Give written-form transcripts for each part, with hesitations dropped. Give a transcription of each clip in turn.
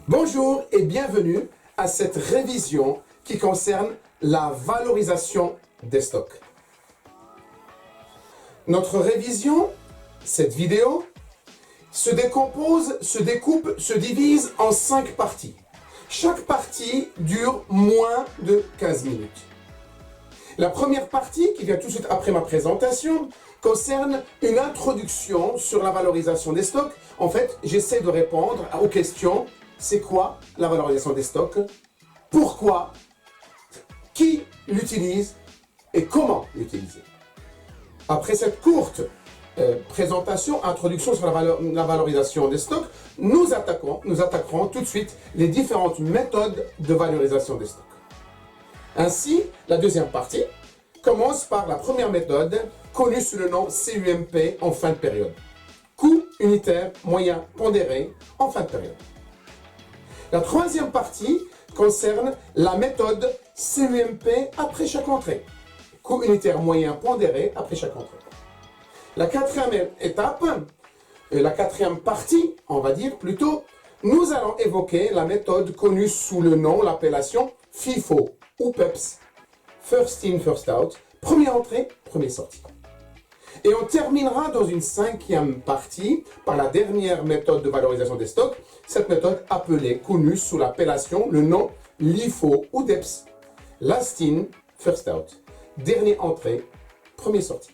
Bonjour et bienvenue à cette révision qui concerne la valorisation des stocks. Notre révision, cette vidéo, se décompose, se découpe, se divise en 5 parties. Chaque partie dure moins de 15 minutes. La première partie, qui vient tout de suite après ma présentation, concerne une introduction sur la valorisation des stocks. En fait, j'essaie de répondre aux questions. C'est quoi la valorisation des stocks? Pourquoi? Qui l'utilise? Et comment l'utiliser? Après cette courte présentation, introduction sur la valorisation des stocks, nous attaquerons tout de suite les différentes méthodes de valorisation des stocks. Ainsi, la deuxième partie commence par la première méthode, connue sous le nom CUMP en fin de période. Coût unitaire moyen pondéré en fin de période. La troisième partie concerne la méthode CUMP après chaque entrée. Coût unitaire moyen pondéré après chaque entrée. La quatrième étape, la quatrième partie, on va dire plutôt, nous allons évoquer la méthode connue sous le nom, l'appellation FIFO ou PEPS. First in, first out. Première entrée, première sortie. Et on terminera dans une cinquième partie par la dernière méthode de valorisation des stocks, cette méthode appelée, connue sous l'appellation, le nom LIFO ou DEPS. Last in, first out. Dernière entrée, première sortie.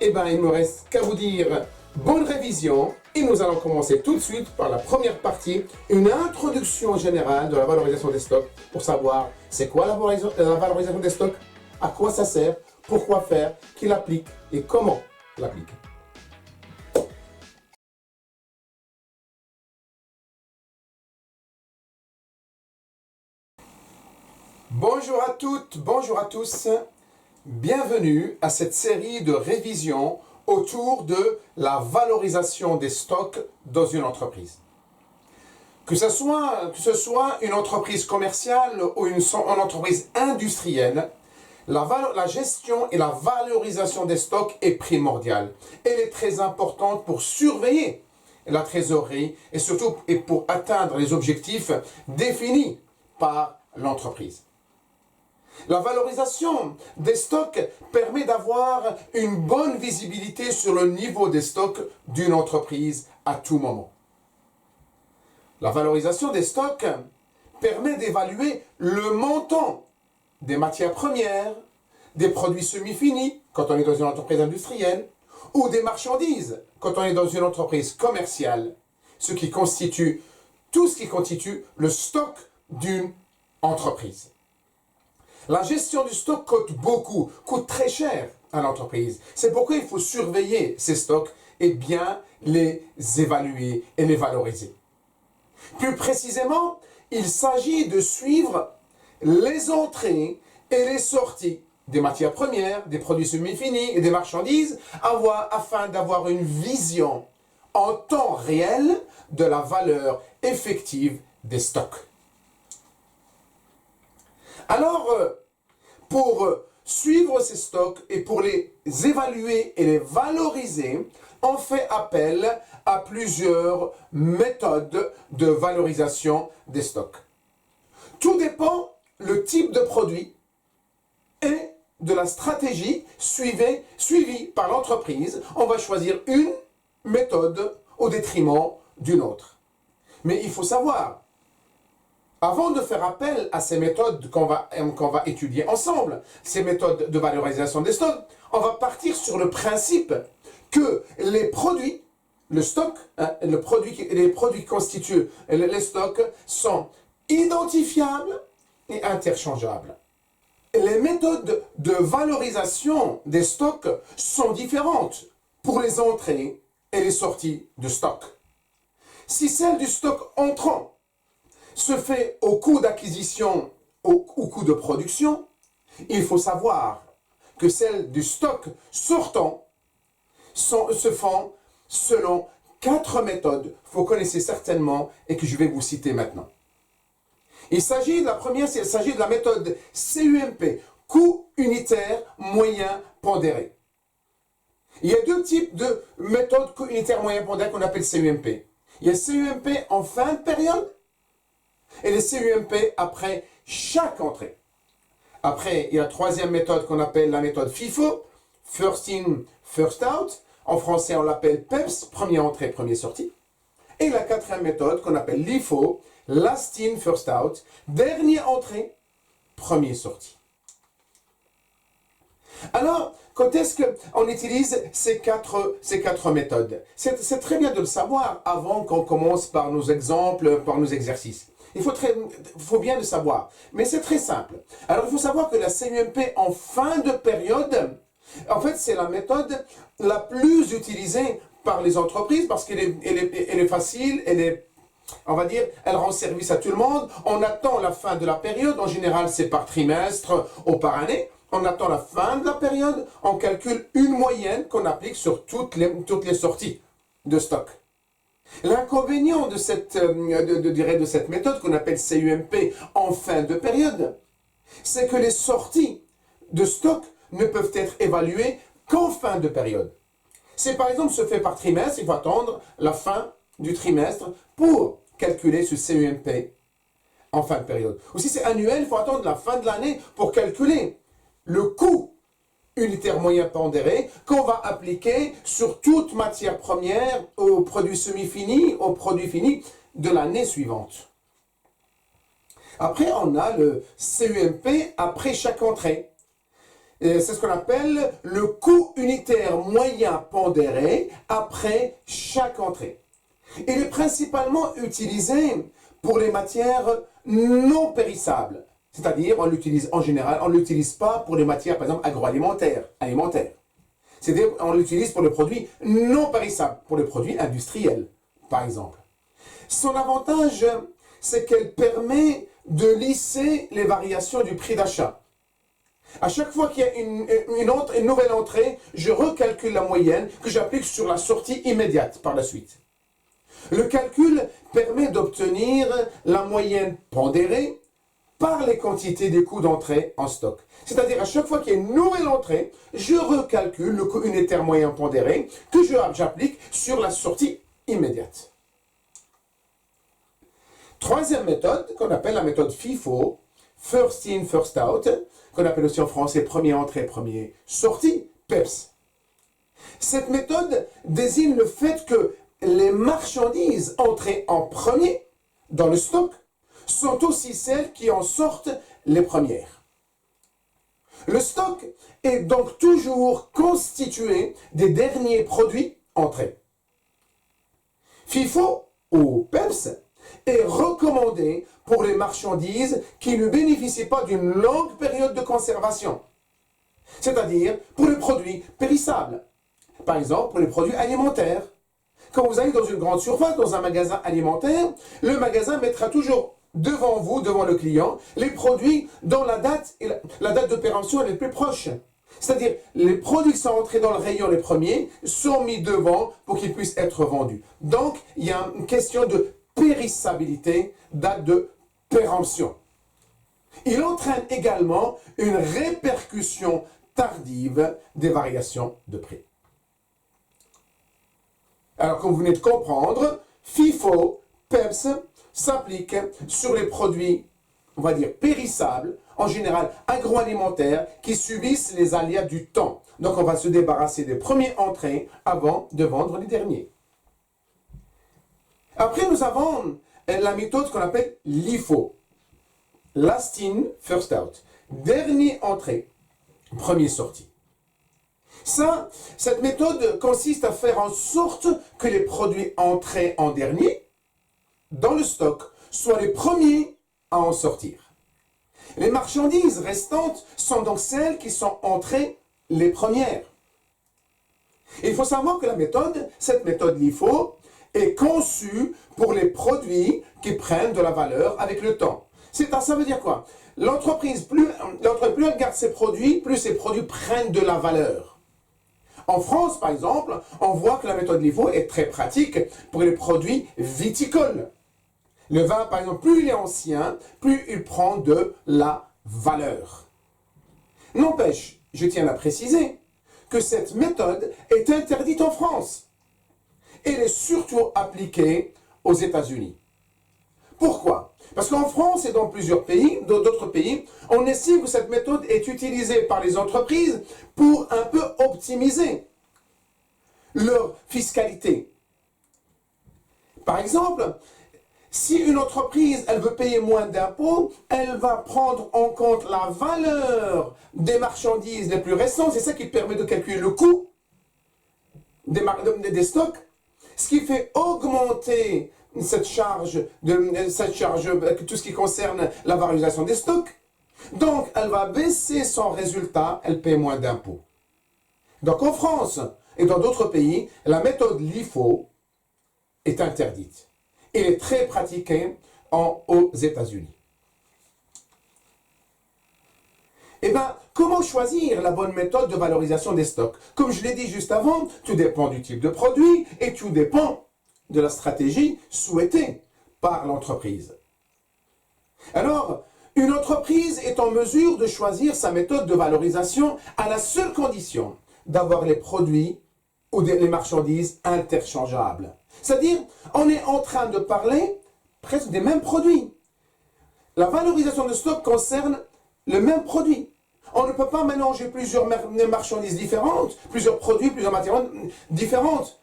Eh bien, il ne me reste qu'à vous dire bonne révision et nous allons commencer tout de suite par la première partie, une introduction générale de la valorisation des stocks pour savoir c'est quoi la valorisation des stocks, à quoi ça sert, pourquoi faire, qui l'applique et comment l'appliquer. Bonjour à toutes, bonjour à tous. Bienvenue à cette série de révisions autour de la valorisation des stocks dans une entreprise. Que ce soit une entreprise commerciale ou une entreprise industrielle, la gestion et la valorisation des stocks est primordiale. Elle est très importante pour surveiller la trésorerie et surtout pour atteindre les objectifs définis par l'entreprise. La valorisation des stocks permet d'avoir une bonne visibilité sur le niveau des stocks d'une entreprise à tout moment. La valorisation des stocks permet d'évaluer le montant des matières premières, des produits semi-finis quand on est dans une entreprise industrielle, ou des marchandises quand on est dans une entreprise commerciale, tout ce qui constitue le stock d'une entreprise. La gestion du stock coûte très cher à l'entreprise. C'est pourquoi il faut surveiller ces stocks et bien les évaluer et les valoriser. Plus précisément, il s'agit de suivre les entrées et les sorties des matières premières, des produits semi-finis et des marchandises afin d'avoir une vision en temps réel de la valeur effective des stocks. Alors, pour suivre ces stocks et pour les évaluer et les valoriser, on fait appel à plusieurs méthodes de valorisation des stocks. Tout dépend le type de produit et de la stratégie suivie par l'entreprise. On va choisir une méthode au détriment d'une autre. Mais il faut savoir, avant de faire appel à ces méthodes qu'on va étudier ensemble, ces méthodes de valorisation des stocks, on va partir sur le principe que les produits, le stock, les produits qui constituent les stocks sont identifiables et interchangeables. Les méthodes de valorisation des stocks sont différentes pour les entrées et les sorties de stock. Si celle du stock entrant se fait au coût d'acquisition ou au coût de production, il faut savoir que celles du stock sortant se font selon 4 méthodes que vous connaissez certainement et que je vais vous citer maintenant. Il s'agit de la méthode CUMP, coût unitaire moyen pondéré. Il y a 2 types de méthodes coût unitaire moyen pondéré qu'on appelle CUMP. Il y a CUMP en fin de période Et les CUMP après chaque entrée. Après, il y a la troisième méthode qu'on appelle la méthode FIFO, First In, First Out. En français, on l'appelle PEPS, première entrée, première sortie. Et la quatrième méthode qu'on appelle LIFO, Last In, First Out, dernière entrée, première sortie. Alors, quand est-ce qu'on utilise ces quatre méthodes? C'est très bien de le savoir avant qu'on commence par nos exemples, par nos exercices. Il faut bien le savoir. Mais c'est très simple. Alors, il faut savoir que la CUMP en fin de période, en fait, c'est la méthode la plus utilisée par les entreprises parce qu'elle est facile, on va dire, elle rend service à tout le monde. On attend la fin de la période. En général, c'est par trimestre ou par année. On attend la fin de la période. On calcule une moyenne qu'on applique sur toutes les sorties de stock. L'inconvénient de cette méthode qu'on appelle CUMP en fin de période, c'est que les sorties de stock ne peuvent être évaluées qu'en fin de période. Si par exemple se fait par trimestre, il faut attendre la fin du trimestre pour calculer ce CUMP en fin de période. Ou si c'est annuel, il faut attendre la fin de l'année pour calculer le coût unitaire moyen pondéré qu'on va appliquer sur toute matière première aux produits semi-finis, aux produits finis de l'année suivante. Après, on a le CUMP après chaque entrée. C'est ce qu'on appelle le coût unitaire moyen pondéré après chaque entrée. Il est principalement utilisé pour les matières non périssables. C'est-à-dire, on l'utilise en général, on ne l'utilise pas pour les matières, par exemple, agroalimentaires, alimentaires. C'est-à-dire, on l'utilise pour les produits non périssables, pour les produits industriels, par exemple. Son avantage, c'est qu'elle permet de lisser les variations du prix d'achat. À chaque fois qu'il y a une nouvelle entrée, je recalcule la moyenne que j'applique sur la sortie immédiate par la suite. Le calcul permet d'obtenir la moyenne pondérée par les quantités des coûts d'entrée en stock. C'est-à-dire, à chaque fois qu'il y a une nouvelle entrée, je recalcule le coût unitaire moyen pondéré que j'applique sur la sortie immédiate. Troisième méthode, qu'on appelle la méthode FIFO, First In, First Out, qu'on appelle aussi en français première entrée, première sortie, PEPS. Cette méthode désigne le fait que les marchandises entrées en premier dans le stock sont aussi celles qui en sortent les premières. Le stock est donc toujours constitué des derniers produits entrés. FIFO ou PEPS est recommandé pour les marchandises qui ne bénéficient pas d'une longue période de conservation, c'est-à-dire pour les produits périssables, par exemple pour les produits alimentaires. Quand vous allez dans une grande surface, dans un magasin alimentaire, le magasin mettra toujours devant vous, devant le client, les produits dont la date de péremption est la plus proche. C'est-à-dire, les produits qui sont entrés dans le rayon les premiers sont mis devant pour qu'ils puissent être vendus. Donc, il y a une question de périssabilité, date de péremption. Il entraîne également une répercussion tardive des variations de prix. Alors, comme vous venez de comprendre, FIFO, PEPS, s'applique sur les produits, on va dire, périssables, en général agroalimentaires, qui subissent les aléas du temps. Donc, on va se débarrasser des premières entrées avant de vendre les derniers. Après, nous avons la méthode qu'on appelle LIFO, Last In, First Out. Dernière entrée, première sortie. Cette méthode consiste à faire en sorte que les produits entrés en dernier dans le stock soient les premiers à en sortir. Les marchandises restantes sont donc celles qui sont entrées les premières. Il faut savoir que cette méthode LIFO est conçue pour les produits qui prennent de la valeur avec le temps. Ça veut dire quoi? L'entreprise, plus elle garde ses produits, plus ses produits prennent de la valeur. En France, par exemple, on voit que la méthode LIFO est très pratique pour les produits viticoles. Le vin, par exemple, plus il est ancien, plus il prend de la valeur. N'empêche, je tiens à préciser que cette méthode est interdite en France. Elle est surtout appliquée aux États-Unis. Pourquoi? Parce qu'en France et dans plusieurs pays, d'autres pays, on estime que cette méthode est utilisée par les entreprises pour un peu optimiser leur fiscalité. Par exemple, si une entreprise, elle veut payer moins d'impôts, elle va prendre en compte la valeur des marchandises les plus récentes. C'est ça qui permet de calculer le coût des stocks, ce qui fait augmenter cette charge, tout ce qui concerne la valorisation des stocks. Donc, elle va baisser son résultat, elle paie moins d'impôts. Donc, en France et dans d'autres pays, la méthode LIFO est interdite. Elle est très pratiquée aux États-Unis. Eh bien, comment choisir la bonne méthode de valorisation des stocks? Comme je l'ai dit juste avant, tout dépend du type de produit et tout dépend de la stratégie souhaitée par l'entreprise. Alors, une entreprise est en mesure de choisir sa méthode de valorisation à la seule condition d'avoir les produits ou les marchandises interchangeables. C'est-à-dire, on est en train de parler presque des mêmes produits. La valorisation de stock concerne le même produit. On ne peut pas mélanger plusieurs marchandises différentes, plusieurs produits, plusieurs matières différentes.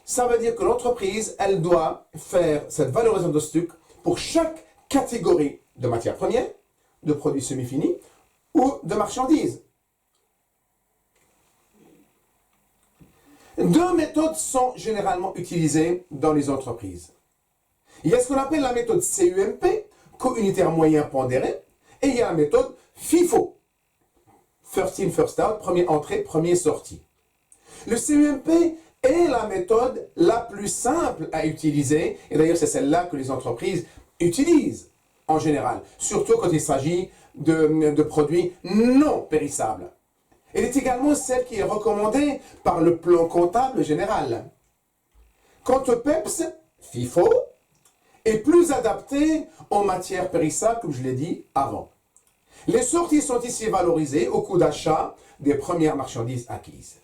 Ça veut dire que l'entreprise, elle doit faire cette valorisation de stock pour chaque catégorie de matières premières, de produits semi-finis ou de marchandises. Deux méthodes sont généralement utilisées dans les entreprises. Il y a ce qu'on appelle la méthode CUMP, co-unitaire moyen pondéré, et il y a la méthode FIFO, First In, First Out, premier entrée, premier sortie. Le CUMP est la méthode la plus simple à utiliser, et d'ailleurs c'est celle-là que les entreprises utilisent en général, surtout quand il s'agit de produits non périssables. Elle est également celle qui est recommandée par le plan comptable général. Quant au PEPS, FIFO, est plus adapté en matière périssable, comme je l'ai dit avant. Les sorties sont ici valorisées au coût d'achat des premières marchandises acquises.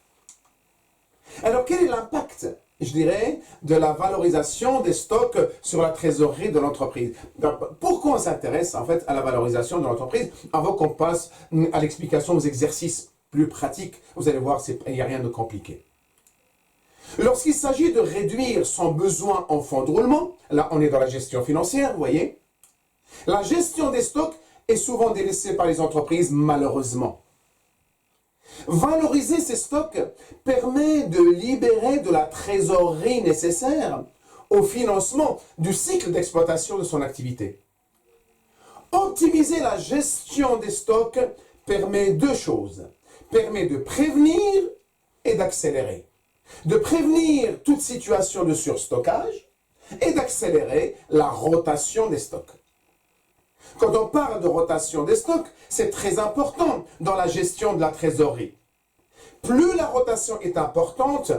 Alors, quel est l'impact, je dirais, de la valorisation des stocks sur la trésorerie de l'entreprise? Pourquoi on s'intéresse en fait à la valorisation de l'entreprise avant qu'on passe à l'explication aux exercices plus pratiques? Vous allez voir, il n'y a rien de compliqué. Lorsqu'il s'agit de réduire son besoin en fonds de roulement, là on est dans la gestion financière, vous voyez, la gestion des stocks est souvent délaissée par les entreprises, malheureusement. Valoriser ces stocks permet de libérer de la trésorerie nécessaire au financement du cycle d'exploitation de son activité. Optimiser la gestion des stocks permet deux choses. Permet de prévenir et d'accélérer. De prévenir toute situation de surstockage et d'accélérer la rotation des stocks. Quand on parle de rotation des stocks, c'est très important dans la gestion de la trésorerie. Plus la rotation est importante,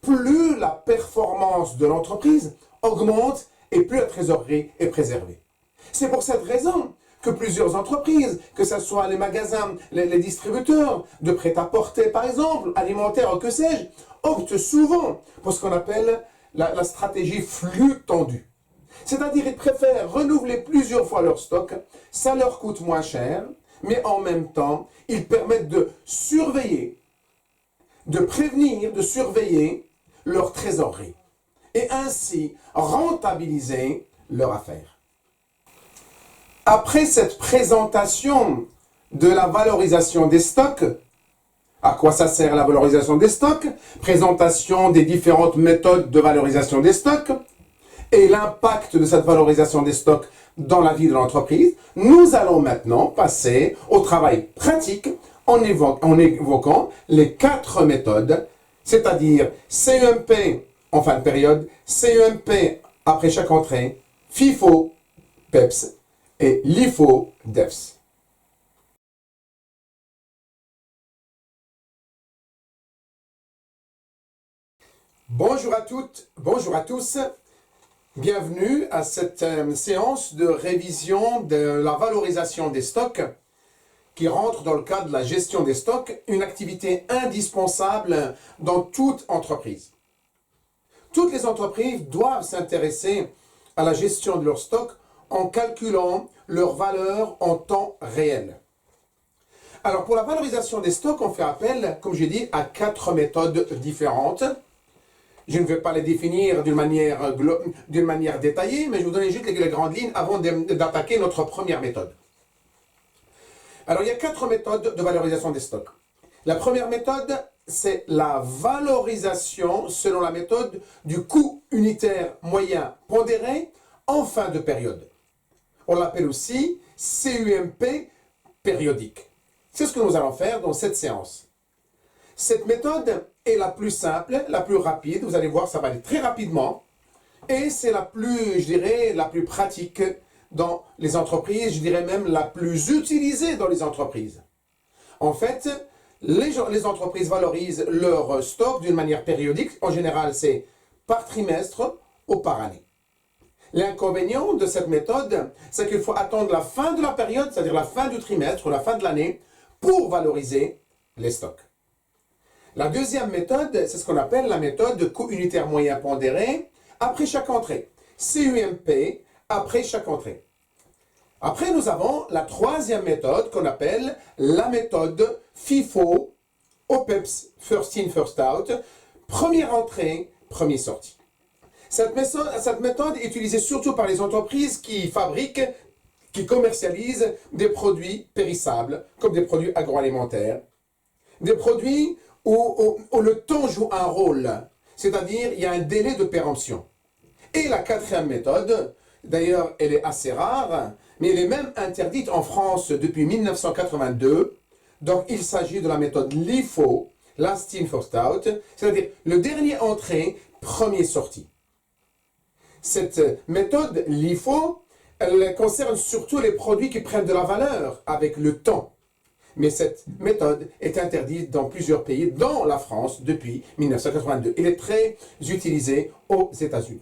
plus la performance de l'entreprise augmente et plus la trésorerie est préservée. C'est pour cette raison que plusieurs entreprises, que ce soit les magasins, les distributeurs de prêt-à-porter par exemple, alimentaires, que sais-je, optent souvent pour ce qu'on appelle la stratégie flux tendu. C'est-à-dire qu'ils préfèrent renouveler plusieurs fois leur stock, ça leur coûte moins cher, mais en même temps, ils permettent de surveiller, de prévenir, de surveiller leur trésorerie et ainsi rentabiliser leur affaire. Après cette présentation de la valorisation des stocks, à quoi ça sert la valorisation des stocks, présentation des différentes méthodes de valorisation des stocks et l'impact de cette valorisation des stocks dans la vie de l'entreprise, nous allons maintenant passer au travail pratique en évoquant les 4 méthodes, c'est-à-dire CEMP en fin de période, CEMP après chaque entrée, FIFO, PEPS et LIFO, DEFS. Bonjour à toutes, bonjour à tous. Bienvenue à cette séance de révision de la valorisation des stocks qui rentre dans le cadre de la gestion des stocks, une activité indispensable dans toute entreprise. Toutes les entreprises doivent s'intéresser à la gestion de leurs stocks en calculant leur valeur en temps réel. Alors, pour la valorisation des stocks, on fait appel, comme j'ai dit, à 4 méthodes différentes. Je ne vais pas les définir d'une manière détaillée, mais je vous donne juste les grandes lignes avant d'attaquer notre première méthode. Alors, il y a 4 méthodes de valorisation des stocks. La première méthode, c'est la valorisation selon la méthode du coût unitaire moyen pondéré en fin de période. On l'appelle aussi CUMP périodique. C'est ce que nous allons faire dans cette séance. Cette méthode est la plus simple, la plus rapide. Vous allez voir, ça va aller très rapidement. Et c'est la plus, je dirais, la plus pratique dans les entreprises. Je dirais même la plus utilisée dans les entreprises. En fait, les entreprises valorisent leur stock d'une manière périodique. En général, c'est par trimestre ou par année. L'inconvénient de cette méthode, c'est qu'il faut attendre la fin de la période, c'est-à-dire la fin du trimestre ou la fin de l'année, pour valoriser les stocks. La deuxième méthode, c'est ce qu'on appelle la méthode de coût unitaire moyen pondéré après chaque entrée. CUMP après chaque entrée. Après, nous avons la troisième méthode qu'on appelle la méthode FIFO, OPEPS, First In, First Out, première entrée, première sortie. Cette méthode est utilisée surtout par les entreprises qui fabriquent, qui commercialisent des produits périssables, comme des produits agroalimentaires, des produits où le temps joue un rôle, c'est-à-dire il y a un délai de péremption. Et la quatrième méthode, d'ailleurs elle est assez rare, mais elle est même interdite en France depuis 1982, donc il s'agit de la méthode LIFO, Last In, First Out, c'est-à-dire le dernier entrée, premier sorti. Cette méthode LIFO, elle concerne surtout les produits qui prennent de la valeur avec le temps. Mais cette méthode est interdite dans plusieurs pays, dont la France, depuis 1982. Elle est très utilisée aux États-Unis.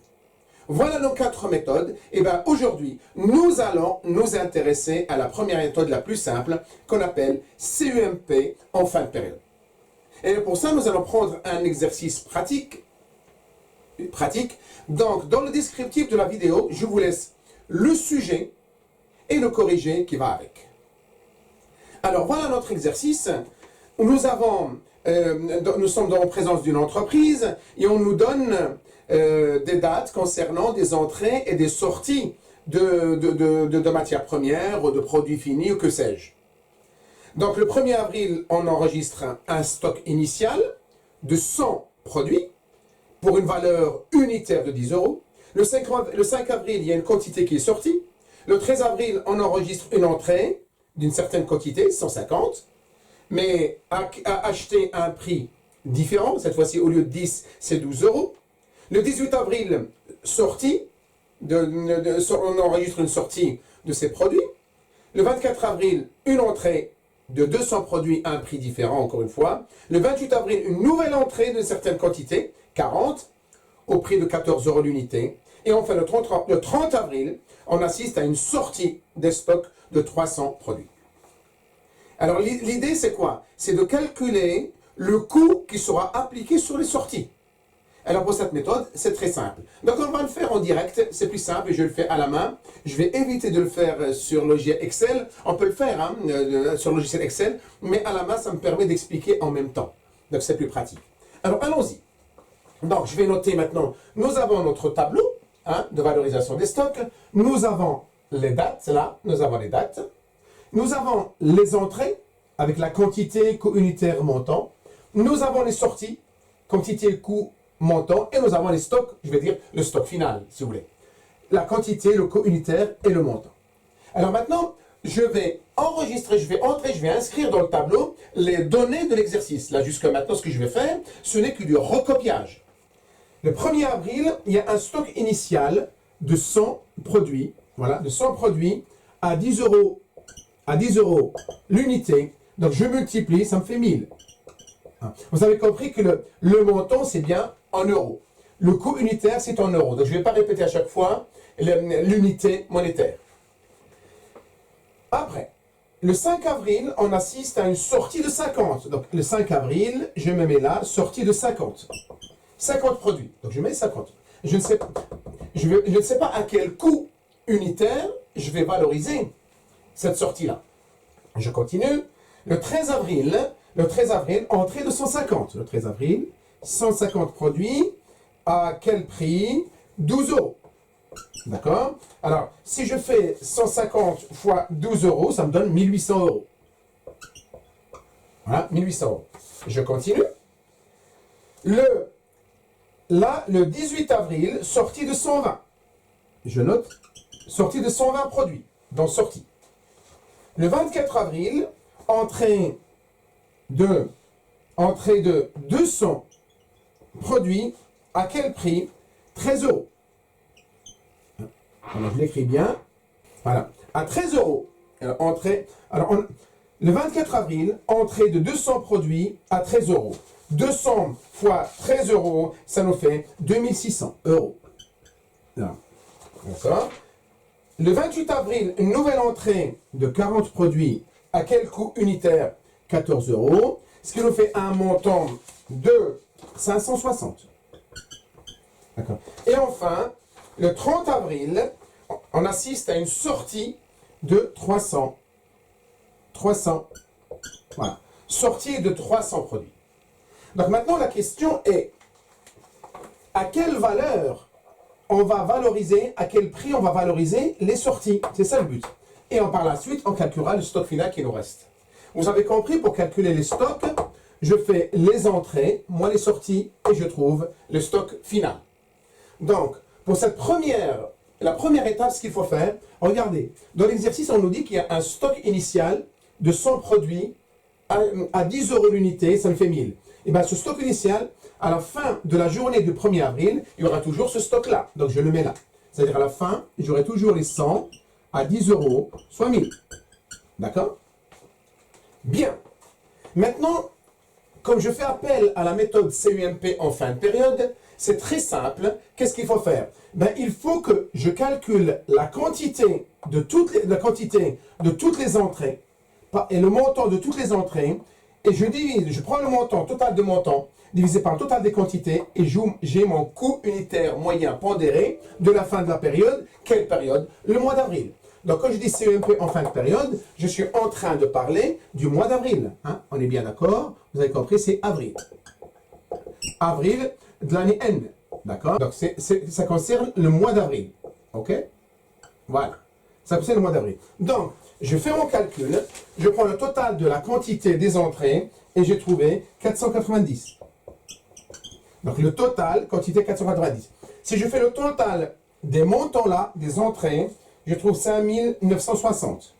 Voilà nos 4 méthodes. Et bien aujourd'hui, nous allons nous intéresser à la première méthode la plus simple, qu'on appelle CUMP en fin de période. Et pour ça, nous allons prendre un exercice pratique. Donc, dans le descriptif de la vidéo, je vous laisse le sujet et le corrigé qui va avec. Alors, voilà notre exercice. Nous sommes en présence d'une entreprise et on nous donne des dates concernant des entrées et des sorties de matières premières ou de produits finis ou que sais-je. Donc, le 1er avril, on enregistre un stock initial de 100 produits pour une valeur unitaire de 10 €. Le 5 avril, il y a une quantité qui est sortie. Le 13 avril, on enregistre une entrée d'une certaine quantité, 150, mais à acheter à un prix différent. Cette fois-ci, au lieu de 10, c'est 12 €. Le 18 avril, sortie, on enregistre une sortie de ces produits. Le 24 avril, une entrée de 200 produits à un prix différent, encore une fois. Le 28 avril, une nouvelle entrée d'une certaine quantité, 40, au prix de 14 € l'unité. Et enfin, le 30 avril, on assiste à une sortie des stocks de 300 produits. Alors, l'idée, c'est quoi? C'est de calculer le coût qui sera appliqué sur les sorties. Alors, pour cette méthode, c'est très simple. Donc, on va le faire en direct. C'est plus simple et je le fais à la main. Je vais éviter de le faire sur logiciel Excel. On peut le faire sur logiciel Excel, mais à la main, ça me permet d'expliquer en même temps. Donc, c'est plus pratique. Alors, allons-y. Donc, je vais noter maintenant. Nous avons notre tableau de valorisation des stocks. Nous avons les dates, là. Nous avons les dates. Nous avons les entrées avec la quantité, coût unitaire, montant. Nous avons les sorties, quantité, coût, montant. Et nous avons les stocks, je vais dire le stock final, si vous voulez. La quantité, le coût unitaire et le montant. Alors maintenant, je vais enregistrer, je vais inscrire dans le tableau les données de l'exercice. Là, jusqu'à maintenant, ce que je vais faire, ce n'est que du recopiage. Le 1er avril, il y a un stock initial de 100 produits. Voilà, de 100 produits à 10 € l'unité. Donc, je multiplie, ça me fait 1000. Vous avez compris que le montant, c'est bien en euros. Le coût unitaire, c'est en euros. Donc, je ne vais pas répéter à chaque fois l'unité monétaire. Après, le 5 avril, on assiste à une sortie de 50. Donc, le 5 avril, je me mets là, sortie de 50. 50 produits. Donc, je mets 50. Je ne sais pas à quel coût unitaire je vais valoriser cette sortie-là. Je continue. Le 13 avril, entrée de 150. Le 13 avril, 150 produits. À quel prix? 12 euros. D'accord? Alors, si je fais 150 fois 12 euros, ça me donne 1800 euros. Voilà, 1800 euros. Je continue. Le 18 avril, sortie de 120. Je note, sortie de 120 produits, dans sortie. Le 24 avril, entrée de 200 produits. À quel prix? 13 euros. Alors, je l'écris bien. Voilà. À 13 euros. Le 24 avril, entrée de 200 produits à 13 euros. 200 fois 13 euros, ça nous fait 2600 euros. D'accord. Le 28 avril, une nouvelle entrée de 40 produits. À quel coût unitaire? 14 euros. Ce qui nous fait un montant de 560. D'accord. Et enfin, le 30 avril, on assiste à une sortie de 300. Voilà. Sortie de 300 produits. Donc maintenant, la question est, à quelle valeur on va valoriser, à quel prix on va valoriser les sorties? C'est ça le but. Et par la suite, on calculera le stock final qui nous reste. Vous avez compris, pour calculer les stocks, je fais les entrées, moins les sorties, et je trouve le stock final. Donc, pour la première étape, ce qu'il faut faire, regardez, dans l'exercice, on nous dit qu'il y a un stock initial de 100 produits à 10 euros l'unité, ça me fait 1000. Et bien, ce stock initial, à la fin de la journée du 1er avril, il y aura toujours ce stock-là. Donc, je le mets là. C'est-à-dire, à la fin, j'aurai toujours les 100 à 10 euros, soit 1000. D'accord? Bien. Maintenant, comme je fais appel à la méthode CUMP en fin de période, c'est très simple. Qu'est-ce qu'il faut faire? Ben, il faut que je calcule la quantité de toutes les entrées et le montant de toutes les entrées, et je prends le montant, total de montant, divisé par le total des quantités, et j'ai mon coût unitaire moyen pondéré de la fin de la période. Quelle période? Le mois d'avril. Donc, quand je dis CUMP en fin de période, je suis en train de parler du mois d'avril. Hein? On est bien d'accord? Vous avez compris, c'est avril. Avril de l'année N. D'accord? Donc, ça concerne le mois d'avril. OK? Voilà. Ça concerne le mois d'avril. Donc, je fais mon calcul, je prends le total de la quantité des entrées, et j'ai trouvé 490. Donc, le total, quantité 490. Si je fais le total des montants là, des entrées, je trouve 5960.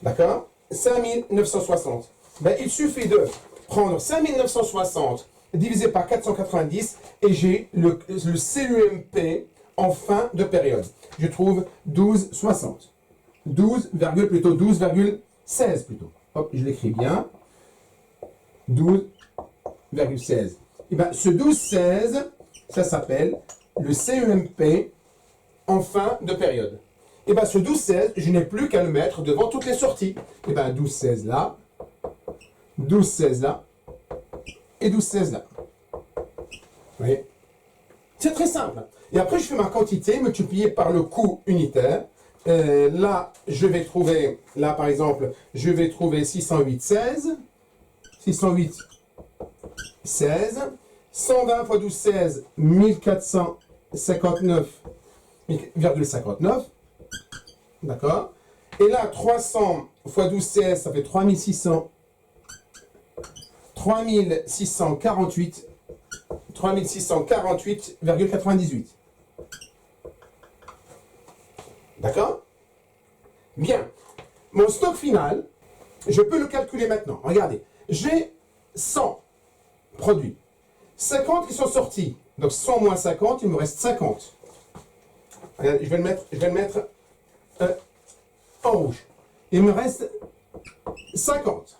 D'accord? 5960. Ben, il suffit de prendre 5960 divisé par 490 et j'ai le CUMP en fin de période. Je trouve 12,60. 12,16 plutôt. Hop, je l'écris bien. 12,16. Et bien, ce 12,16, ça s'appelle le CUMP en fin de période. Et bien, ce 12,16, je n'ai plus qu'à le mettre devant toutes les sorties. Et bien, 12,16 là, 12,16 là, et 12,16 là. Vous voyez? C'est très simple. Et après, je fais ma quantité multipliée par le coût unitaire. Là, je vais trouver, là par exemple, je vais trouver 608,16. 608,16. 120 fois 12,16, 1459,59. D'accord? Et là, 300 fois 12,16, ça fait 3600. 3648,98. D'accord? Bien. Mon stock final, je peux le calculer maintenant. Regardez, j'ai 100 produits. 50 qui sont sortis. Donc 100 moins 50, il me reste 50. Regardez, je vais le mettre en rouge. Il me reste 50.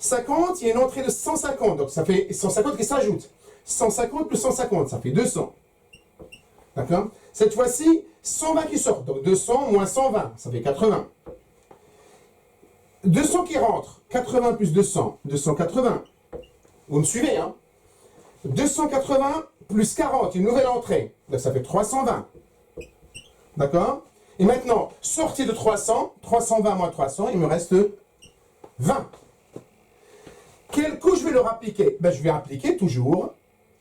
50, il y a une entrée de 150, donc ça fait 150 qui s'ajoute. 150 plus 150, ça fait 200. D'accord? Cette fois-ci, 120 qui sortent, donc 200 moins 120, ça fait 80. 200 qui rentrent, 80 plus 200, 280. Vous me suivez, hein? 280 plus 40, une nouvelle entrée, donc ça fait 320. D'accord? Et maintenant, sortie de 300, 320 moins 300, il me reste 20. Quel coût je vais leur appliquer? Ben, je vais appliquer toujours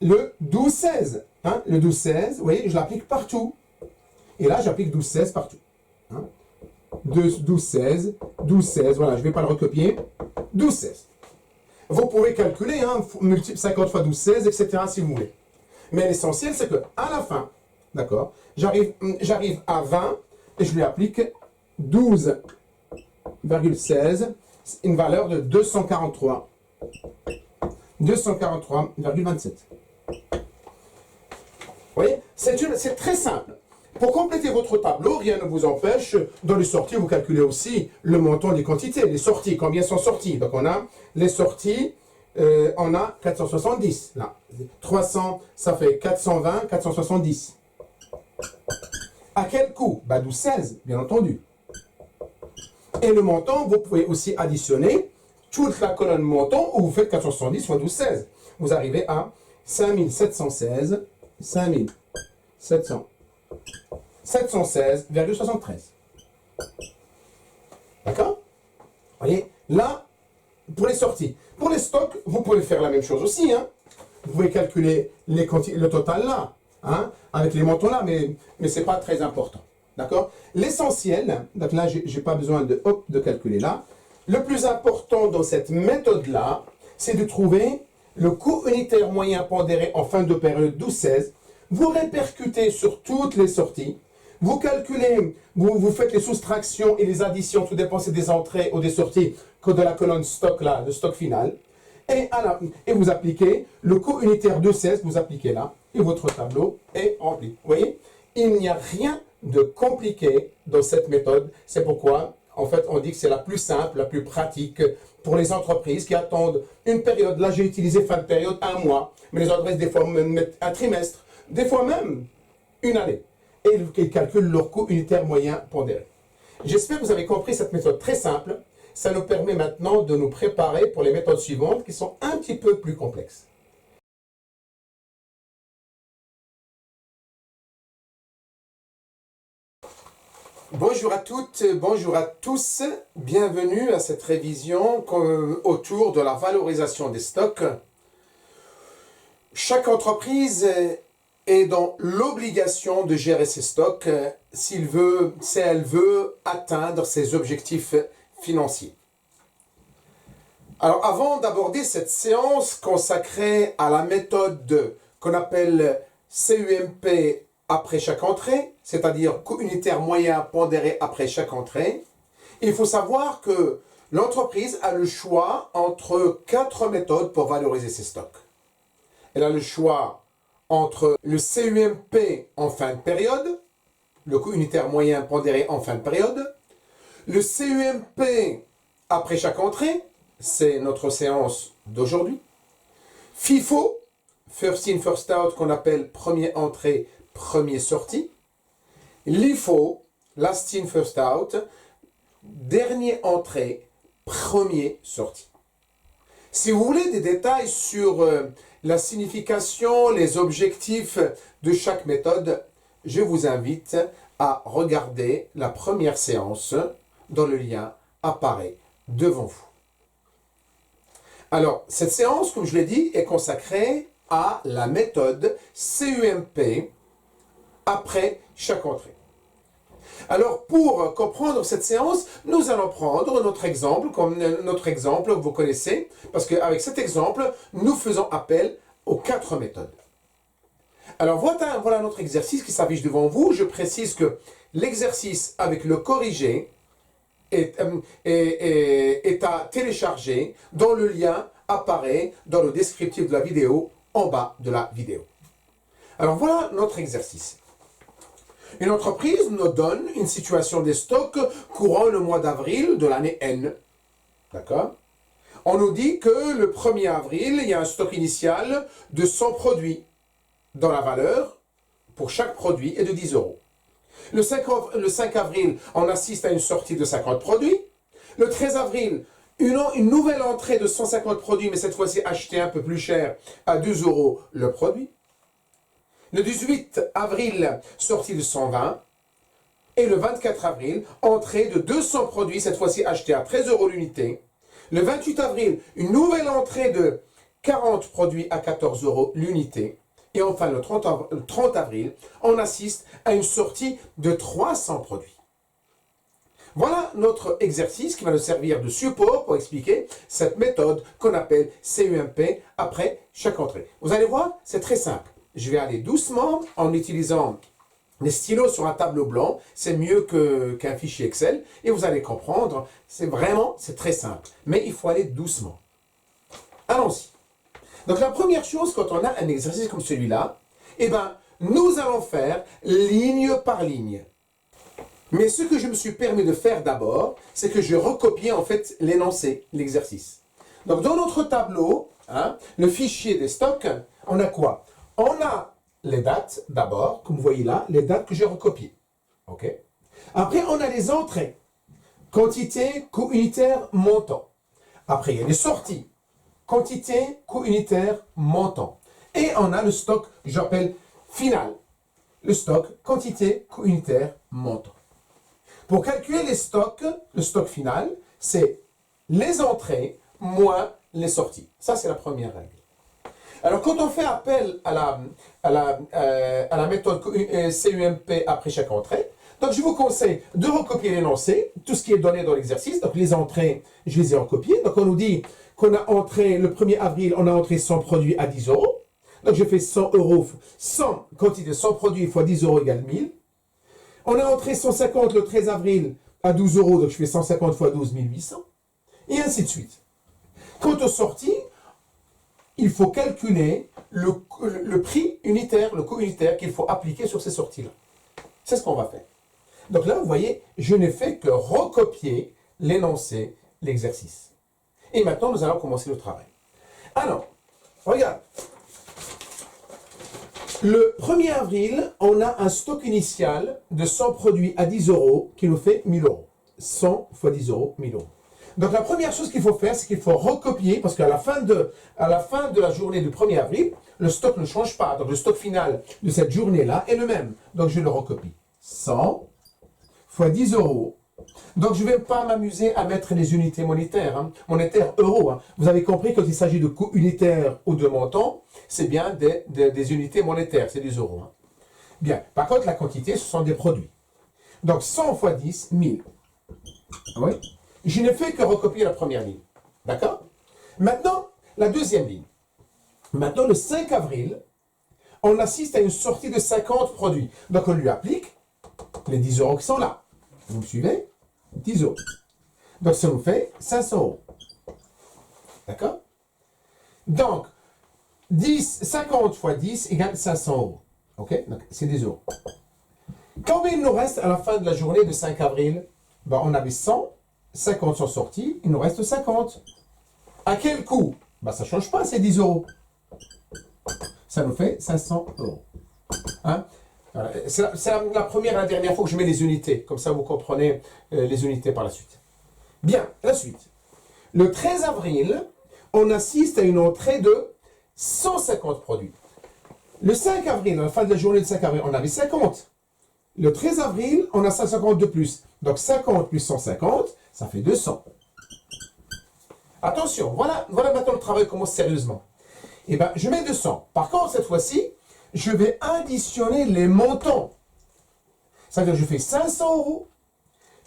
le 12-16. Hein? Le 12-16, vous voyez, je l'applique partout. Et là, j'applique 12-16 partout. Hein? 12-16, 12-16, voilà, je ne vais pas le recopier. 12-16. Vous pouvez calculer, hein, 50 fois 12-16, etc. si vous voulez. Mais l'essentiel, c'est que à la fin, d'accord, j'arrive à 20 et je lui applique 12,16, une valeur de 243. 243,27. Vous voyez, c'est très simple. Pour compléter votre tableau, rien ne vous empêche, dans les sorties, vous calculez aussi le montant des quantités, les sorties, combien sont sorties. Donc on a les sorties, on a 470, là. 300, ça fait 420, 470. À quel coût? Bah 12,16, bien entendu. Et le montant, vous pouvez aussi additionner toute la colonne montant où vous faites 470 fois 12,16. Vous arrivez à 5716, 716,73. D'accord? Vous voyez? Là, pour les sorties. Pour les stocks, vous pouvez faire la même chose aussi. Hein? Vous pouvez calculer le total là, hein? Avec les montants là, mais ce n'est pas très important. D'accord? L'essentiel, donc là, je n'ai pas besoin de calculer là. Le plus important dans cette méthode-là, c'est de trouver le coût unitaire moyen pondéré en fin de période 12-16. Vous répercutez sur toutes les sorties. Vous calculez, vous faites les soustractions et les additions, tout dépend si des entrées ou des sorties, que de la colonne stock là, le stock final. Et vous appliquez le coût unitaire de 16, vous appliquez là, et votre tableau est rempli. Vous voyez, il n'y a rien de compliqué dans cette méthode. C'est pourquoi, en fait, on dit que c'est la plus simple, la plus pratique pour les entreprises qui attendent une période. Là, j'ai utilisé fin de période, un mois, mais les entreprises, des fois, mettent un trimestre, des fois même une année. Et ils calculent leur coût unitaire moyen pondéré. J'espère que vous avez compris cette méthode très simple. Ça nous permet maintenant de nous préparer pour les méthodes suivantes qui sont un petit peu plus complexes. Bonjour à toutes, bonjour à tous. Bienvenue à cette révision autour de la valorisation des stocks. Chaque entreprise est dans l'obligation de gérer ses stocks si elle veut atteindre ses objectifs financiers. Alors avant d'aborder cette séance consacrée à la méthode qu'on appelle CUMP après chaque entrée, c'est-à-dire coût unitaire moyen pondéré après chaque entrée, il faut savoir que l'entreprise a le choix entre 4 méthodes pour valoriser ses stocks. Elle a le choix entre le CUMP en fin de période, le coût unitaire moyen pondéré en fin de période, le CUMP après chaque entrée, c'est notre séance d'aujourd'hui, FIFO, First in, First out, qu'on appelle première entrée, première sortie, LIFO, Last in, First out, dernière entrée, première sortie. Si vous voulez des détails sur la signification, les objectifs de chaque méthode, je vous invite à regarder la première séance dont le lien apparaît devant vous. Alors, cette séance, comme je l'ai dit, est consacrée à la méthode CUMP après chaque entrée. Alors, pour comprendre cette séance, nous allons prendre notre exemple, comme notre exemple, vous connaissez, parce qu'avec cet exemple, nous faisons appel aux 4 méthodes. Alors, voilà notre exercice qui s'affiche devant vous. Je précise que l'exercice avec le corrigé est à télécharger, dont le lien apparaît dans le descriptif de la vidéo, en bas de la vidéo. Alors, voilà notre exercice. Une entreprise nous donne une situation des stocks courant le mois d'avril de l'année N. D'accord? On nous dit que le 1er avril, il y a un stock initial de 100 produits, dont la valeur pour chaque produit est de 10 €. Le 5 avril, on assiste à une sortie de 50 produits. Le 13 avril, une nouvelle entrée de 150 produits, mais cette fois-ci acheté un peu plus cher, à 2 € le produit. Le 18 avril, sortie de 120. Et le 24 avril, entrée de 200 produits, cette fois-ci achetés à 13 € l'unité. Le 28 avril, une nouvelle entrée de 40 produits à 14 € l'unité. Et enfin, le 30 avril, on assiste à une sortie de 300 produits. Voilà notre exercice qui va nous servir de support pour expliquer cette méthode qu'on appelle CUMP après chaque entrée. Vous allez voir, c'est très simple. Je vais aller doucement en utilisant les stylos sur un tableau blanc. C'est mieux qu'un fichier Excel. Et vous allez comprendre, c'est très simple. Mais il faut aller doucement. Allons-y. Donc la première chose, quand on a un exercice comme celui-là, eh ben, nous allons faire ligne par ligne. Mais ce que je me suis permis de faire d'abord, c'est que je recopiais en fait l'énoncé, l'exercice. Donc dans notre tableau, le fichier des stocks, on a quoi? On a les dates d'abord, comme vous voyez là, les dates que j'ai recopiées. Ok. Après, on a les entrées, quantité, coût unitaire, montant. Après, il y a les sorties, quantité, coût unitaire, montant. Et on a le stock, j'appelle final. Le stock, quantité, coût unitaire, montant. Pour calculer les stocks, le stock final, c'est les entrées moins les sorties. Ça, c'est la première règle. Alors, quand on fait appel à la méthode CUMP après chaque entrée, donc je vous conseille de recopier l'énoncé, tout ce qui est donné dans l'exercice. Donc, les entrées, je les ai recopiées. Donc, on nous dit qu'on a entré, le 1er avril, on a entré 100 produits à 10 €. Donc, je fais 100 €, 100 quantité, 100 produits fois 10 € égale 1000. On a entré 150 le 13 avril à 12 €, donc je fais 150 fois 12, 1800. Et ainsi de suite. Quant aux sorties, il faut calculer le prix unitaire, le coût unitaire qu'il faut appliquer sur ces sorties-là. C'est ce qu'on va faire. Donc là, vous voyez, je n'ai fait que recopier l'énoncé, l'exercice. Et maintenant, nous allons commencer le travail. Alors, regarde. Le 1er avril, on a un stock initial de 100 produits à 10 € qui nous fait 1000 €. 100 fois 10 €, 1000 €. Donc la première chose qu'il faut faire, c'est qu'il faut recopier, parce qu'à la fin de la journée du 1er avril, le stock ne change pas. Donc le stock final de cette journée-là est le même. Donc je le recopie. 100 fois 10 €. Donc je ne vais pas m'amuser à mettre les unités monétaires, monétaires euros. Vous avez compris, quand il s'agit de coûts unitaires ou de montants, c'est bien des unités monétaires, c'est des euros. Bien, par contre la quantité, ce sont des produits. Donc 100 fois 10, 1000. Oui. Je n'ai fait que recopier la première ligne. D'accord? Maintenant, la deuxième ligne. Maintenant, le 5 avril, on assiste à une sortie de 50 produits. Donc, on lui applique les 10 € qui sont là. Vous me suivez? 10 €. Donc, ça nous fait 500 €. D'accord? Donc, 50 fois 10 égale 500 €. OK? Donc, c'est des euros. Combien il nous reste à la fin de la journée de 5 avril? Ben, on avait 100. 50 sont sortis, il nous reste 50. À quel coût? Ben, ça ne change pas, c'est 10 €. Ça nous fait 500 €. Voilà. C'est la première et la dernière fois que je mets les unités. Comme ça, vous comprenez les unités par la suite. Bien, la suite. Le 13 avril, on assiste à une entrée de 150 produits. Le 5 avril, à la fin de la journée de 5 avril, on avait 50. Le 13 avril, on a 150 de plus. Donc 50 plus 150, ça fait 200. Attention, voilà maintenant le travail commence sérieusement. Eh bien, je mets 200. Par contre, cette fois-ci, je vais additionner les montants. C'est-à-dire que je fais 500 €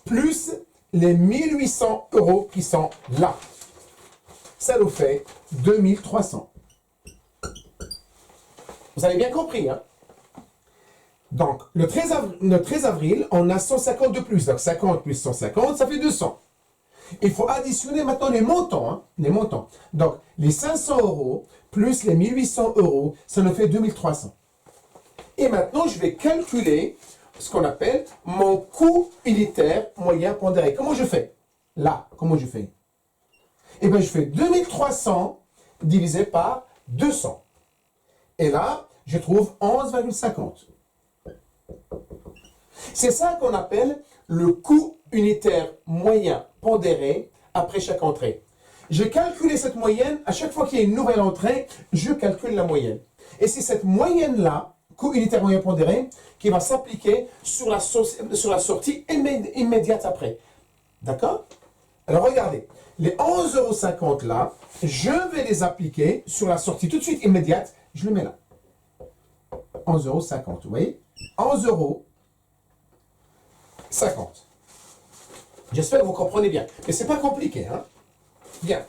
plus les 1800 € qui sont là. Ça nous fait 2300. Vous avez bien compris, hein? Donc, le 13 avril, on a 150 de plus. Donc, 50 plus 150, ça fait 200. Il faut additionner maintenant les montants. Les montants. Donc, les 500 € plus les 1800 €, ça nous fait 2300. Et maintenant, je vais calculer ce qu'on appelle mon coût unitaire moyen pondéré. Comment je fais? Là, comment je fais? Eh bien, je fais 2300 divisé par 200. Et là, je trouve 11,50. C'est ça qu'on appelle le coût unitaire moyen pondéré après chaque entrée. J'ai calculé cette moyenne, à chaque fois qu'il y a une nouvelle entrée, je calcule la moyenne. Et c'est cette moyenne-là coût unitaire moyen pondéré qui va s'appliquer sur la sortie immédiate après. D'accord? Alors regardez, les 11,50 € là, je vais les appliquer sur la sortie tout de suite immédiate. Je le mets là. 11,50 €, vous voyez? 11,50 €. J'espère que vous comprenez bien. Mais c'est pas compliqué, hein? Bien.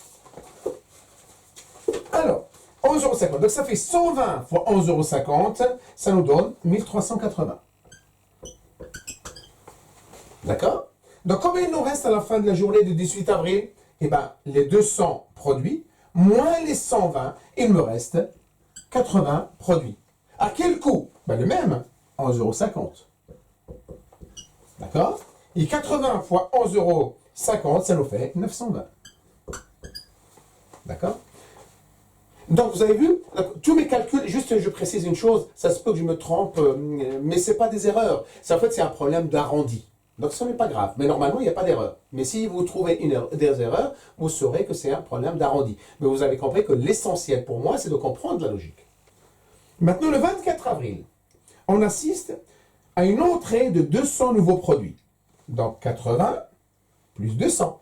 Alors, 11,50 €. Donc ça fait 120 fois 11,50 €. Ça nous donne 1380. D'accord? Donc combien il nous reste à la fin de la journée du 18 avril? Eh bien, les 200 produits, moins les 120, il me reste 80 produits. À quel coût? Ben, le même, 11,50 €. D'accord? Et 80 fois 11,50 €, ça nous fait 920. D'accord? Donc, vous avez vu, tous mes calculs, juste je précise une chose, ça se peut que je me trompe, mais ce n'est pas des erreurs. En fait, c'est un problème d'arrondi. Donc, ce n'est pas grave. Mais normalement, il n'y a pas d'erreur. Mais si vous trouvez des erreurs, vous saurez que c'est un problème d'arrondi. Mais vous avez compris que l'essentiel pour moi, c'est de comprendre la logique. Maintenant, le 24 avril, on assiste à une entrée de 200 nouveaux produits. Donc, 80 plus 200.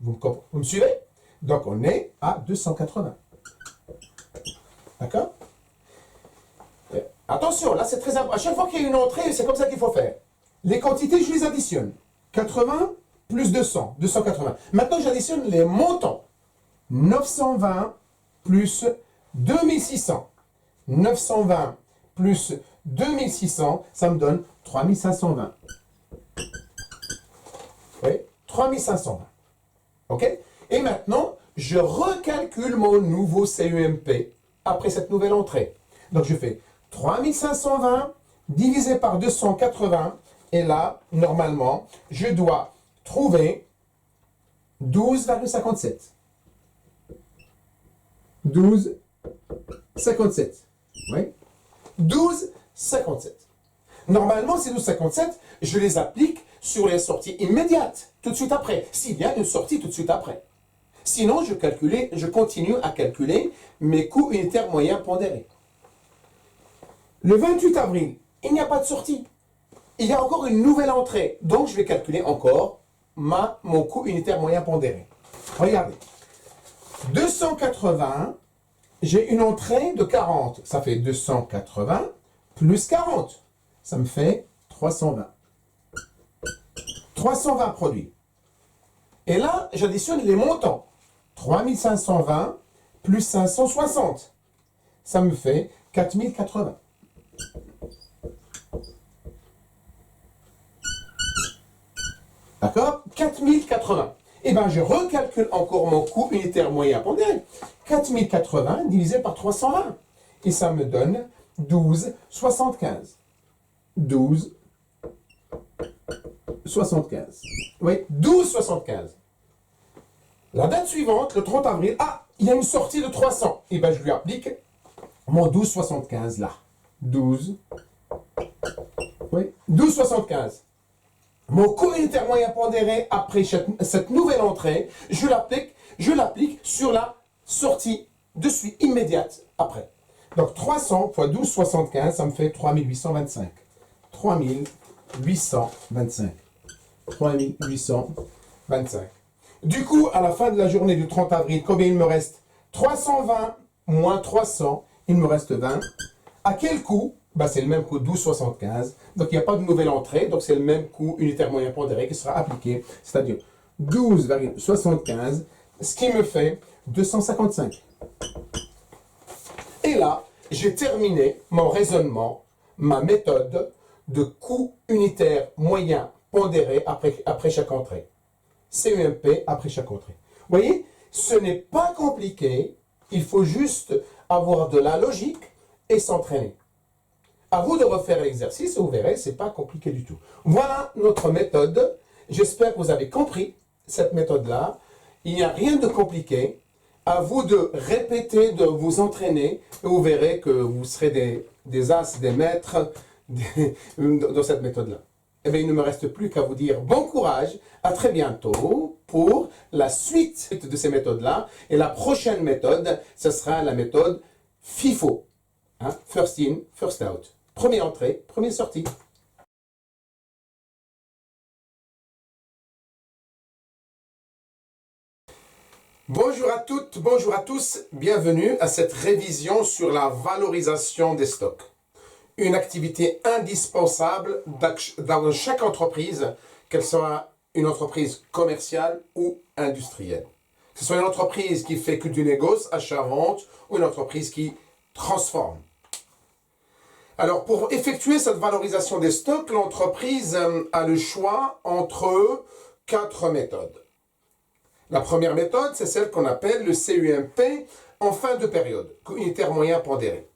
Vous me suivez? Donc, on est à 280. D'accord? Attention, là, c'est très important. À chaque fois qu'il y a une entrée, c'est comme ça qu'il faut faire. Les quantités, je les additionne. 80 plus 200, 280. Maintenant, j'additionne les montants. 920 plus 2600. 920 plus 2600, ça me donne 3520. Oui, 3520. OK? Et maintenant, je recalcule mon nouveau CEMP après cette nouvelle entrée. Donc, je fais 3520 divisé par 280. Et là, normalement, je dois trouver 12,57. 12,57. Oui. 12,57. Normalement, ces 12,57, je les applique sur les sorties immédiates, tout de suite après, s'il y a une sortie tout de suite après. Sinon, je continue à calculer mes coûts unitaires moyens pondérés. Le 28 avril, il n'y a pas de sortie. Il y a encore une nouvelle entrée. Donc, je vais calculer encore mon coût unitaire moyen pondéré. Regardez. 280, j'ai une entrée de 40. Ça fait 280 plus 40. Ça me fait 320. 320 produits. Et là, j'additionne les montants. 3520 plus 560. Ça me fait 4080. D'accord? 4080. Eh bien, je recalcule encore mon coût unitaire moyen pondéré. 4080 divisé par 320. Et ça me donne 12,75. 12,75. Oui, 12,75. La date suivante, le 30 avril, il y a une sortie de 300. Eh bien, je lui applique mon 12,75 là. 12. Oui, 12,75. Mon coût unitaire moyen pondéré après cette nouvelle entrée, je l'applique sur la sortie de suite immédiate après. Donc 300 fois 12,75, ça me fait 3825. 3825. 3825. Du coup, à la fin de la journée du 30 avril, combien il me reste? 320 moins 300, il me reste 20. À quel coût? C'est le même coût, 12,75. Donc, il n'y a pas de nouvelle entrée. Donc, c'est le même coût unitaire moyen pondéré qui sera appliqué. C'est-à-dire 12,75, ce qui me fait 255. Et là, j'ai terminé mon raisonnement, ma méthode de coût unitaire moyen pondéré après chaque entrée. CEMP après chaque entrée. Vous voyez, ce n'est pas compliqué. Il faut juste avoir de la logique et s'entraîner. À vous de refaire l'exercice et vous verrez, ce n'est pas compliqué du tout. Voilà notre méthode. J'espère que vous avez compris cette méthode-là. Il n'y a rien de compliqué. À vous de répéter, de vous entraîner. Et vous verrez que vous serez des as, des maîtres dans cette méthode-là. Eh bien, il ne me reste plus qu'à vous dire bon courage. À très bientôt pour la suite de ces méthodes-là. Et la prochaine méthode, ce sera la méthode FIFO. First in, first out. Première entrée, première sortie. Bonjour à toutes, bonjour à tous, bienvenue à cette révision sur la valorisation des stocks. Une activité indispensable dans chaque entreprise, qu'elle soit une entreprise commerciale ou industrielle. Que ce soit une entreprise qui fait que du négoce, achat-vente, ou une entreprise qui transforme. Alors, pour effectuer cette valorisation des stocks, l'entreprise a le choix entre 4 méthodes. La première méthode, c'est celle qu'on appelle le CUMP en fin de période, coût unitaire moyen pondéré.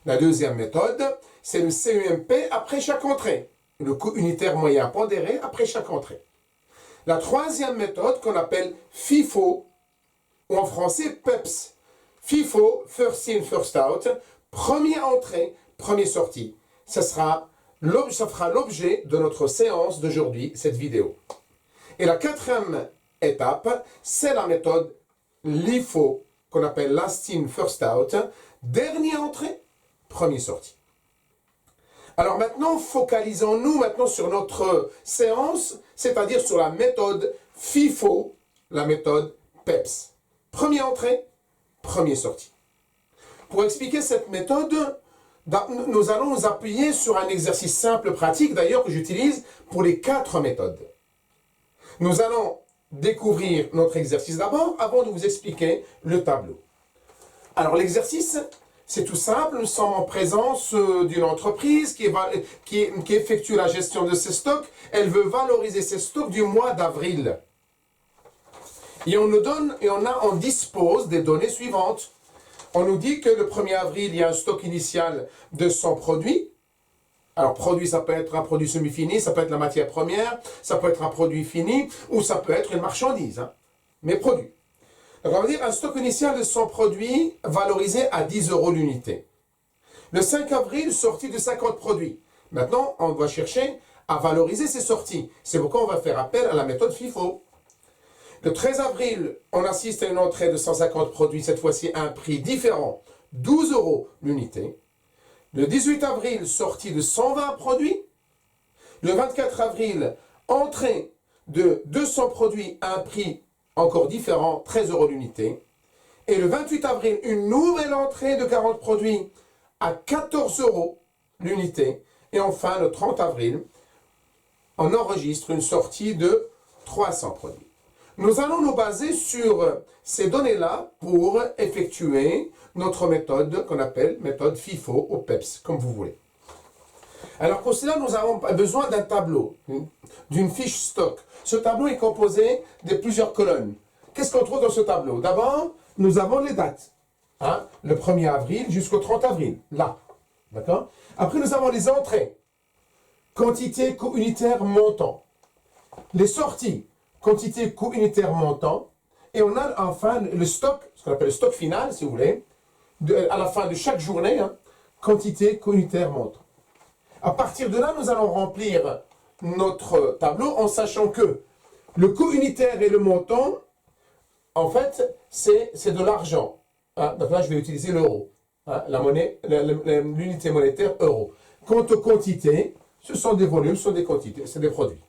La deuxième méthode, c'est le CUMP après chaque entrée, le coût unitaire moyen pondéré après chaque entrée. La troisième méthode, qu'on appelle FIFO, ou en français PEPS. FIFO, First In, First Out, première entrée, première sortie. Ça fera l'objet de notre séance d'aujourd'hui, cette vidéo. Et la quatrième étape, c'est la méthode LIFO, qu'on appelle Last In, First Out, dernière entrée, première sortie. Alors maintenant, focalisons-nous maintenant sur notre séance, c'est-à-dire sur la méthode FIFO, la méthode PEPS. Première entrée, première sortie. Pour expliquer cette méthode, nous allons nous appuyer sur un exercice simple, pratique, d'ailleurs, que j'utilise pour les 4 méthodes. Nous allons découvrir notre exercice d'abord, avant de vous expliquer le tableau. Alors l'exercice, c'est tout simple, nous sommes en présence d'une entreprise qui effectue la gestion de ses stocks. Elle veut valoriser ses stocks du mois d'avril. Et on dispose des données suivantes. On nous dit que le 1er avril, il y a un stock initial de 100 produits. Alors, produit, ça peut être un produit semi-fini, ça peut être la matière première, ça peut être un produit fini, ou ça peut être une marchandise, mais produit. Donc, on va dire un stock initial de 100 produits valorisé à 10 € l'unité. Le 5 avril, sortie de 50 produits. Maintenant, on va chercher à valoriser ces sorties. C'est pourquoi on va faire appel à la méthode FIFO. Le 13 avril, on assiste à une entrée de 150 produits, cette fois-ci à un prix différent, 12 € l'unité. Le 18 avril, sortie de 120 produits. Le 24 avril, entrée de 200 produits à un prix encore différent, 13 € l'unité. Et le 28 avril, une nouvelle entrée de 40 produits à 14 € l'unité. Et enfin, le 30 avril, on enregistre une sortie de 300 produits. Nous allons nous baser sur ces données-là pour effectuer notre méthode qu'on appelle méthode FIFO ou PEPS, comme vous voulez. Alors pour cela, nous avons besoin d'un tableau, d'une fiche stock. Ce tableau est composé de plusieurs colonnes. Qu'est-ce qu'on trouve dans ce tableau? D'abord, nous avons les dates. Le 1er avril jusqu'au 30 avril, là. D'accord? Après, nous avons les entrées. Quantité, coût unitaire, montant. Les sorties. Quantité, coût unitaire, montant. Et on a enfin le stock, ce qu'on appelle le stock final, si vous voulez, à la fin de chaque journée, quantité, coût unitaire, montant. À partir de là, nous allons remplir notre tableau en sachant que le coût unitaire et le montant, en fait, c'est de l'argent. Donc là, je vais utiliser l'euro. La monnaie, l'unité monétaire euro. Quant aux quantités, ce sont des volumes, ce sont des quantités, c'est des produits.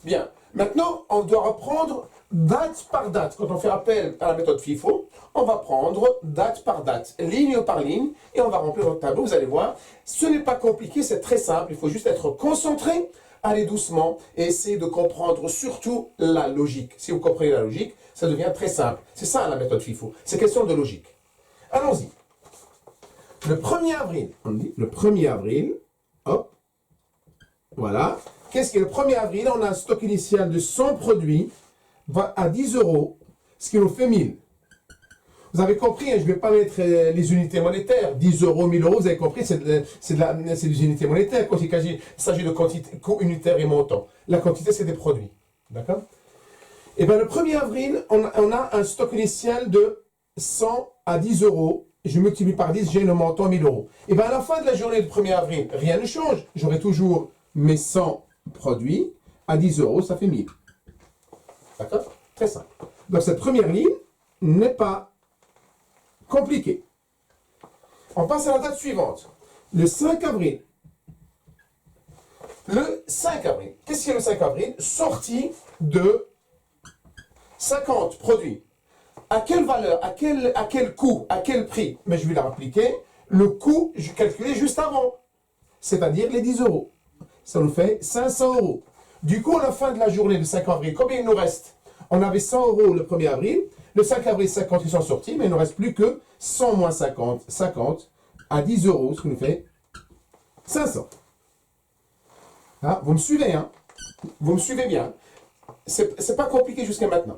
Bien. Maintenant, on doit reprendre date par date. Quand on fait appel à la méthode FIFO, on va prendre date par date, ligne par ligne, et on va remplir notre tableau. Vous allez voir, ce n'est pas compliqué, c'est très simple. Il faut juste être concentré, aller doucement, et essayer de comprendre surtout la logique. Si vous comprenez la logique, ça devient très simple. C'est ça la méthode FIFO, c'est question de logique. Allons-y. Le 1er avril, on dit le 1er avril, hop, voilà. Qu'est-ce que le 1er avril, on a un stock initial de 100 produits à 10 €, ce qui nous fait 1000. Vous avez compris, je ne vais pas mettre les unités monétaires, 10 €, 1000 €, vous avez compris, c'est des unités monétaires quand il s'agit de quantité, coût unitaire et montant. La quantité, c'est des produits. D'accord? Et bien le 1er avril, on a un stock initial de 100 à 10 €. Je multiplie par 10, j'ai le montant 1000 €. Et bien à la fin de la journée du 1er avril, rien ne change. J'aurai toujours mes 100 produits à 10 €, ça fait 1000. D'accord? Très simple. Donc cette première ligne n'est pas compliquée. On passe à la date suivante. Le 5 avril, Le 5 avril. Qu'est-ce qu'il y a le 5 avril? Sortie de 50 produits. À quelle valeur? À quel coût? À quel prix? Mais je vais leur appliquer le coût calculé juste avant. C'est-à-dire les 10 euros. Ça nous fait 500 euros. Du coup, à la fin de la journée du 5 avril, combien il nous reste? On avait 100 euros le 1er avril. Le 5 avril, 50 qui sont sortis, mais il ne nous reste plus que 100 moins 50, 50 à 10 euros, ce qui nous fait 500. Ah, vous me suivez, hein? Vous me suivez bien. C'est pas compliqué jusqu'à maintenant.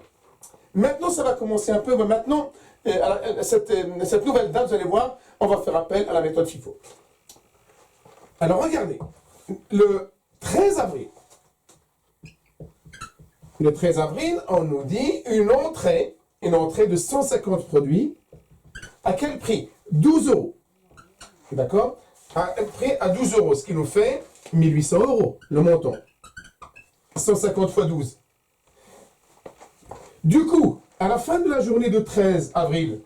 Maintenant, ça va commencer un peu. Maintenant, cette nouvelle date, vous allez voir, on va faire appel à la méthode FIFO. Alors, regardez. Le 13 avril. Le 13 avril, on nous dit une entrée de 150 produits. À quel prix? 12 euros. D'accord? À un prix à 12 euros, ce qui nous fait 1800 euros, le montant. 150 fois 12. Du coup, à la fin de la journée de 13 avril,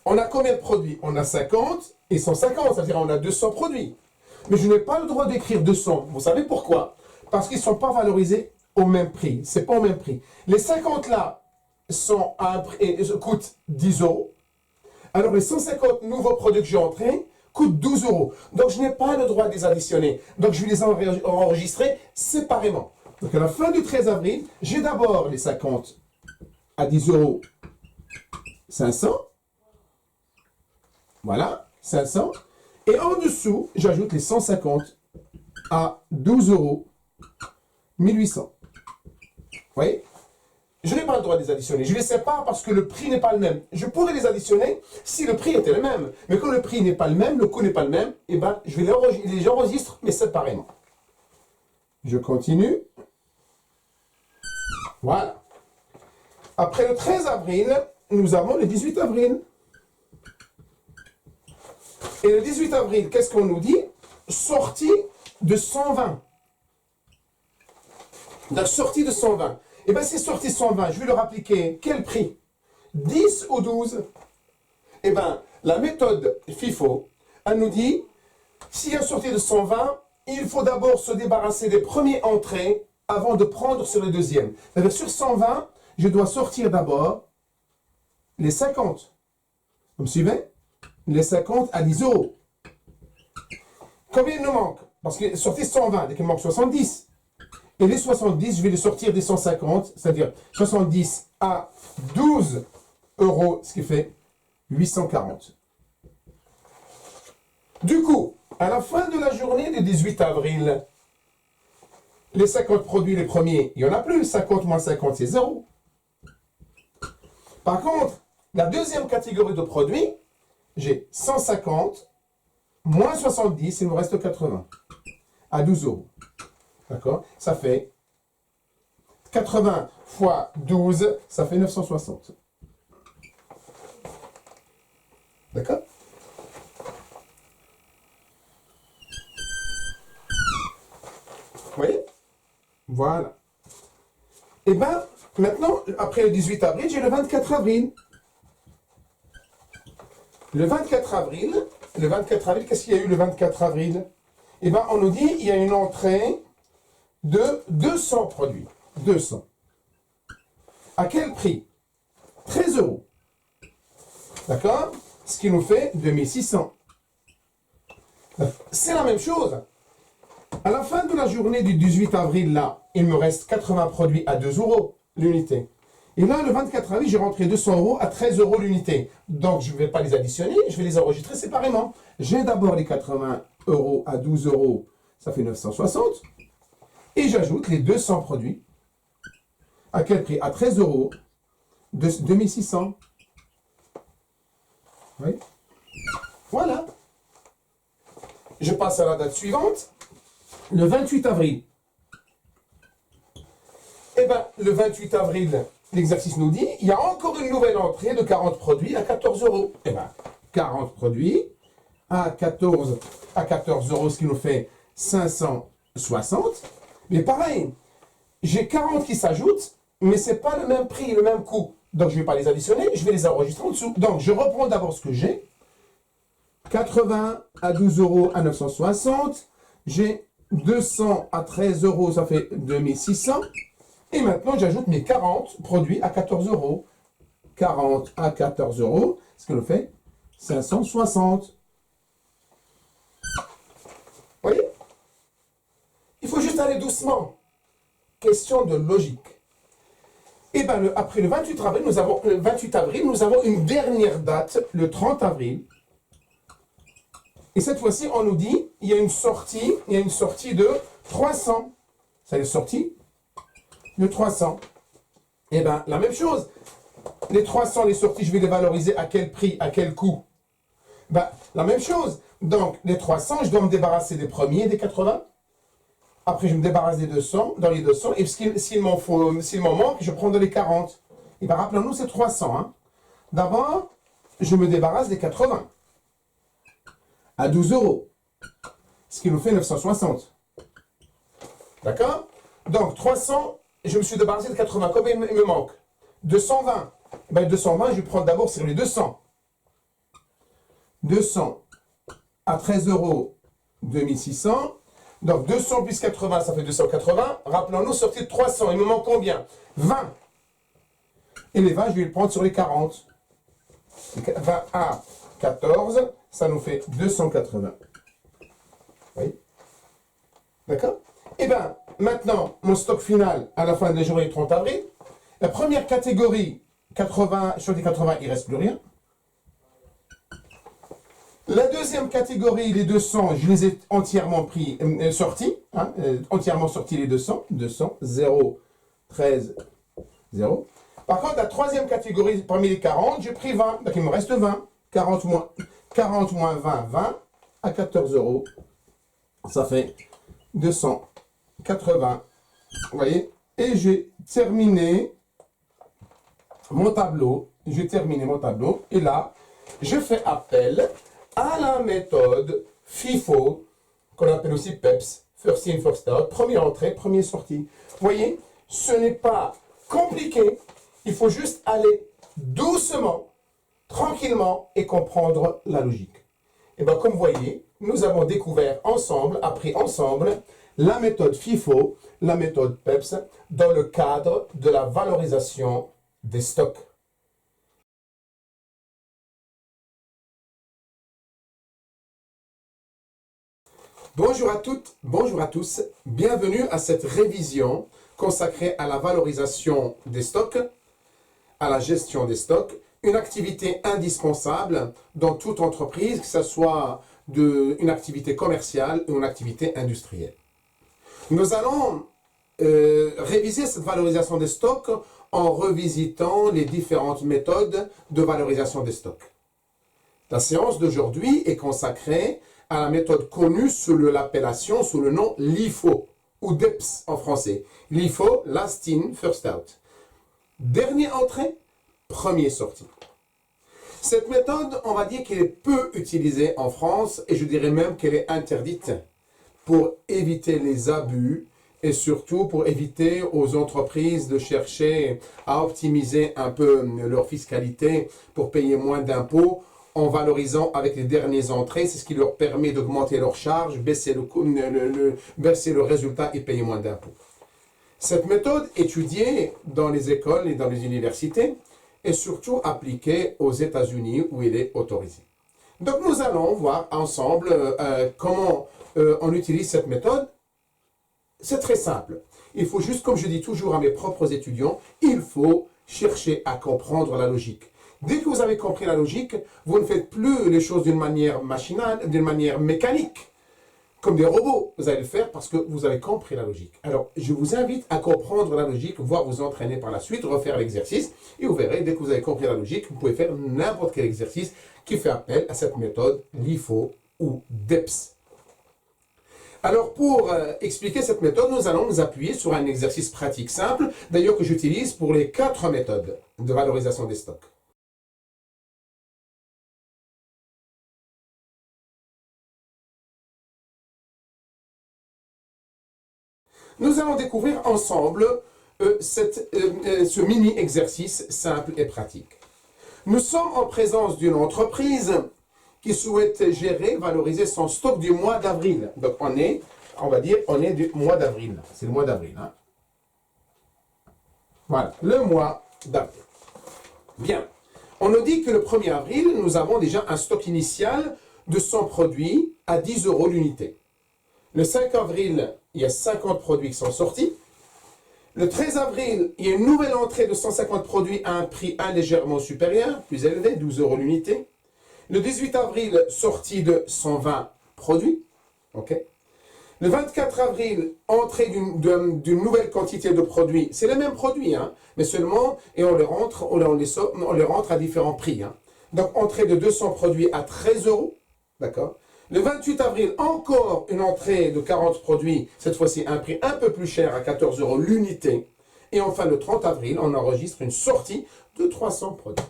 on a combien de produits? On a 50 et 150, c'est-à-dire on a 200 produits. Mais je n'ai pas le droit d'écrire 200. Vous savez pourquoi? Parce qu'ils ne sont pas valorisés au même prix. Ce n'est pas au même prix. Les 50 là sont à un prix, coûtent 10 euros. Alors les 150 nouveaux produits que j'ai entrés coûtent 12 euros. Donc je n'ai pas le droit de les additionner. Donc je vais les enregistrer séparément. Donc à la fin du 13 avril, j'ai d'abord les 50 à 10 euros 500. Voilà, 500. Et en dessous, j'ajoute les 150 à 12 euros 1800. Vous voyez? Je n'ai pas le droit de les additionner. Je les sépare parce que le prix n'est pas le même. Je pourrais les additionner si le prix était le même. Mais quand le prix n'est pas le même, le coût n'est pas le même, eh ben, je vais les enregistre, mais séparément. Je continue. Voilà. Après le 13 avril, nous avons le 18 avril. Et le 18 avril, qu'est-ce qu'on nous dit? Sortie de 120. La sortie de 120. Et bien, c'est sortie 120. Je vais leur appliquer quel prix? 10 ou 12? Eh bien, la méthode FIFO, elle nous dit, s'il y a sortie de 120, il faut d'abord se débarrasser des premiers entrées avant de prendre sur les deuxièmes. C'est-à-dire, sur 120, je dois sortir d'abord les 50. Vous me suivez? Les 50 à 10 euros. Combien il nous manque? Parce que sortie 120, donc il manque 70. Et les 70, je vais les sortir des 150, c'est-à-dire 70 à 12 euros, ce qui fait 840. Du coup, à la fin de la journée du 18 avril, les 50 produits, les premiers, il n'y en a plus. 50 moins 50, c'est 0. Par contre, la deuxième catégorie de produits, j'ai 150 moins 70, il me reste 80 à 12 euros. D'accord? Ça fait 80 fois 12, ça fait 960. D'accord? Vous voyez? Voilà. Et bien, maintenant, après le 18 avril, j'ai le 24 avril. Le 24 avril, qu'est-ce qu'il y a eu le 24 avril? Eh bien, on nous dit, il y a une entrée de 200 produits. 200. À quel prix? 13 euros. D'accord? Ce qui nous fait 2600. C'est la même chose. À la fin de la journée du 18 avril, là, il me reste 80 produits à 2 euros l'unité. Et là, le 24 avril, j'ai rentré 200 euros à 13 euros l'unité. Donc, je ne vais pas les additionner, je vais les enregistrer séparément. J'ai d'abord les 80 euros à 12 euros, ça fait 960. Et j'ajoute les 200 produits. À quel prix? À 13 euros, 2600. Oui. Voilà. Je passe à la date suivante. Le 28 avril. Eh bien, le 28 avril, l'exercice nous dit, il y a encore une nouvelle entrée de 40 produits à 14 euros. Eh bien, 40 produits à 14 euros, ce qui nous fait 560. Mais pareil, j'ai 40 qui s'ajoutent, mais ce n'est pas le même prix, le même coût. Donc, je ne vais pas les additionner, je vais les enregistrer en dessous. Donc, je reprends d'abord ce que j'ai. 80 à 12 euros à 960. J'ai 200 à 13 euros, ça fait 2600. Et maintenant, j'ajoute mes 40 produits à 14 euros. 40 à 14 euros, ce qui nous fait 560. Vous voyez? Il faut juste aller doucement. Question de logique. Et bien, après le 28 avril, nous avons une dernière date, le 30 avril. Et cette fois-ci, on nous dit, il y a une sortie de 300. C'est une sortie de 300. Et bien, la même chose. Les 300, les sorties, je vais les valoriser à quel prix, à quel coût? Ben, la même chose. Donc, les 300, je dois me débarrasser des premiers, des 80. Après, je me débarrasse des 200, dans les 200. Et s'il m'en manque, je prends dans les 40. Et bien, rappelons-nous, c'est 300. Hein. D'abord, je me débarrasse des 80. À 12 euros. Ce qui nous fait 960. D'accord? Donc, 300, je me suis débarrassé de 80. Combien il me manque? 220. Ben, 220, je vais prendre d'abord sur les 200. 200 à 13 euros, 2600. Donc 200 plus 80, ça fait 280. Rappelons-nous, sortie de 300, il me manque combien? 20. Et les 20, je vais les prendre sur les 40. 20 à 14, ça nous fait 280. Oui. D'accord? Et bien, maintenant, mon stock final à la fin de la journée du 30 avril, la première catégorie, 80, sur les 80, il ne reste plus rien. La deuxième catégorie, les 200, je les ai entièrement sortis, hein, entièrement sortis les 200, 200, 0, 13, 0. Par contre, la troisième catégorie, parmi les 40, j'ai pris 20, donc il me reste 20, 40 moins 20, 20, à 14 euros, ça fait 280, vous voyez, et j'ai terminé mon tableau, et là, je fais appel à la méthode FIFO, qu'on appelle aussi PEPS, First In, First Out, première entrée, première sortie. Vous voyez, ce n'est pas compliqué, il faut juste aller doucement, tranquillement et comprendre la logique. Et bien comme vous voyez, nous avons découvert ensemble, appris ensemble, la méthode FIFO, la méthode PEPS, dans le cadre de la valorisation des stocks. Bonjour à toutes, bonjour à tous, bienvenue à cette révision consacrée à la valorisation des stocks, à la gestion des stocks, une activité indispensable dans toute entreprise, que ce soit une activité commerciale ou une activité industrielle. Nous allons réviser cette valorisation des stocks en revisitant les différentes méthodes de valorisation des stocks. La séance d'aujourd'hui est consacrée à la méthode connue sous l'appellation, sous le nom LIFO, ou DEPS en français. LIFO, Last In, First Out. Dernière entrée, première sortie. Cette méthode, on va dire qu'elle est peu utilisée en France, et je dirais même qu'elle est interdite pour éviter les abus, et surtout pour éviter aux entreprises de chercher à optimiser un peu leur fiscalité pour payer moins d'impôts, en valorisant avec les dernières entrées, c'est ce qui leur permet d'augmenter leurs charges, baisser le résultat et payer moins d'impôts. Cette méthode étudiée dans les écoles et dans les universités est surtout appliquée aux États-Unis où elle est autorisée. Donc nous allons voir ensemble comment on utilise cette méthode. C'est très simple. Il faut juste, comme je dis toujours à mes propres étudiants, il faut chercher à comprendre la logique. Dès que vous avez compris la logique, vous ne faites plus les choses d'une manière machinale, d'une manière mécanique, comme des robots. Vous allez le faire parce que vous avez compris la logique. Alors, je vous invite à comprendre la logique, voire vous entraîner par la suite, refaire l'exercice, et vous verrez, dès que vous avez compris la logique, vous pouvez faire n'importe quel exercice qui fait appel à cette méthode LIFO ou DEPS. Alors, pour expliquer cette méthode, nous allons nous appuyer sur un exercice pratique simple, d'ailleurs que j'utilise pour les 4 méthodes de valorisation des stocks. Nous allons découvrir ensemble ce mini-exercice simple et pratique. Nous sommes en présence d'une entreprise qui souhaite gérer, valoriser son stock du mois d'avril. Donc on est on va dire, on est du mois d'avril. C'est le mois d'avril. Hein. Voilà, le mois d'avril. Bien. On nous dit que le 1er avril, nous avons déjà un stock initial de 100 produits à 10 € l'unité. Le 5 avril, il y a 50 produits qui sont sortis. Le 13 avril, il y a une nouvelle entrée de 150 produits à un prix légèrement supérieur, plus élevé, 12 € l'unité. Le 18 avril, sortie de 120 produits. Okay. Le 24 avril, entrée d'une nouvelle quantité de produits. C'est les mêmes produits, hein, mais seulement, et on les rentre à différents prix. Hein. Donc, entrée de 200 produits à 13 €. D'accord. Le 28 avril, encore une entrée de 40 produits, cette fois-ci un prix un peu plus cher à 14 € l'unité. Et enfin, le 30 avril, on enregistre une sortie de 300 produits.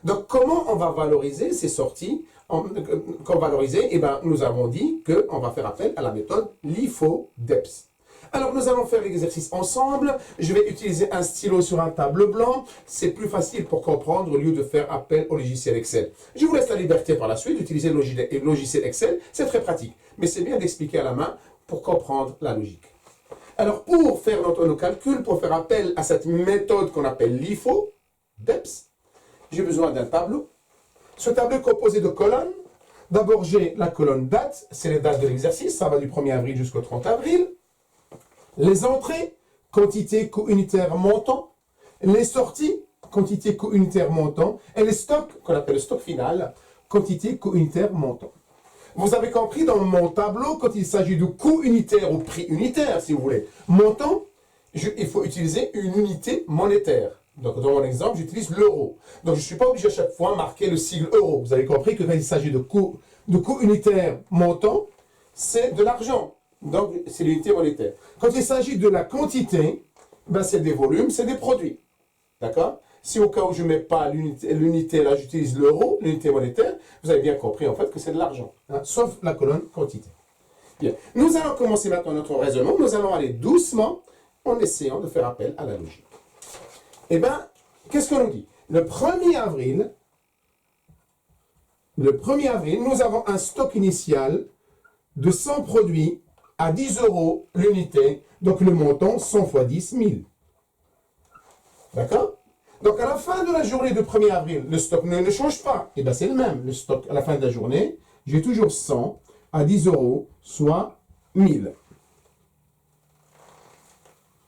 Donc, comment on va valoriser ces sorties? Eh ben, nous avons dit qu'on va faire appel à la méthode LIFO-DEPS. Alors, nous allons faire l'exercice ensemble. Je vais utiliser un stylo sur un tableau blanc. C'est plus facile pour comprendre au lieu de faire appel au logiciel Excel. Je vous laisse la liberté par la suite d'utiliser le logiciel Excel. C'est très pratique. Mais c'est bien d'expliquer à la main pour comprendre la logique. Alors, pour faire nos calculs, pour faire appel à cette méthode qu'on appelle LIFO-DEPS, j'ai besoin d'un tableau. Ce tableau est composé de colonnes. D'abord, j'ai la colonne date, c'est les dates de l'exercice, ça va du 1er avril jusqu'au 30 avril. Les entrées, quantité, coût unitaire, montant. Les sorties, quantité, coût unitaire, montant. Et les stocks, qu'on appelle le stock final, quantité, coût unitaire, montant. Vous avez compris dans mon tableau, quand il s'agit de coût unitaire ou prix unitaire, si vous voulez, montant, il faut utiliser une unité monétaire. Donc, dans mon exemple, j'utilise l'euro. Donc, je ne suis pas obligé à chaque fois de marquer le sigle euro. Vous avez compris que quand il s'agit de coût unitaire montant, c'est de l'argent. Donc, c'est l'unité monétaire. Quand il s'agit de la quantité, ben, c'est des volumes, c'est des produits. D'accord? Si au cas où je ne mets pas l'unité, là, j'utilise l'euro, l'unité monétaire, vous avez bien compris en fait que c'est de l'argent. Hein, sauf la colonne quantité. Bien. Nous allons commencer maintenant notre raisonnement. Nous allons aller doucement en essayant de faire appel à la logique. Eh bien, qu'est-ce qu'on nous dit? Le 1er avril, nous avons un stock initial de 100 produits à 10 € l'unité. Donc, le montant, 100 fois 10, 1000. D'accord? Donc, à la fin de la journée du 1er avril, le stock ne change pas. Eh bien, c'est le même. Le stock, à la fin de la journée, j'ai toujours 100 à 10 €, soit 1000.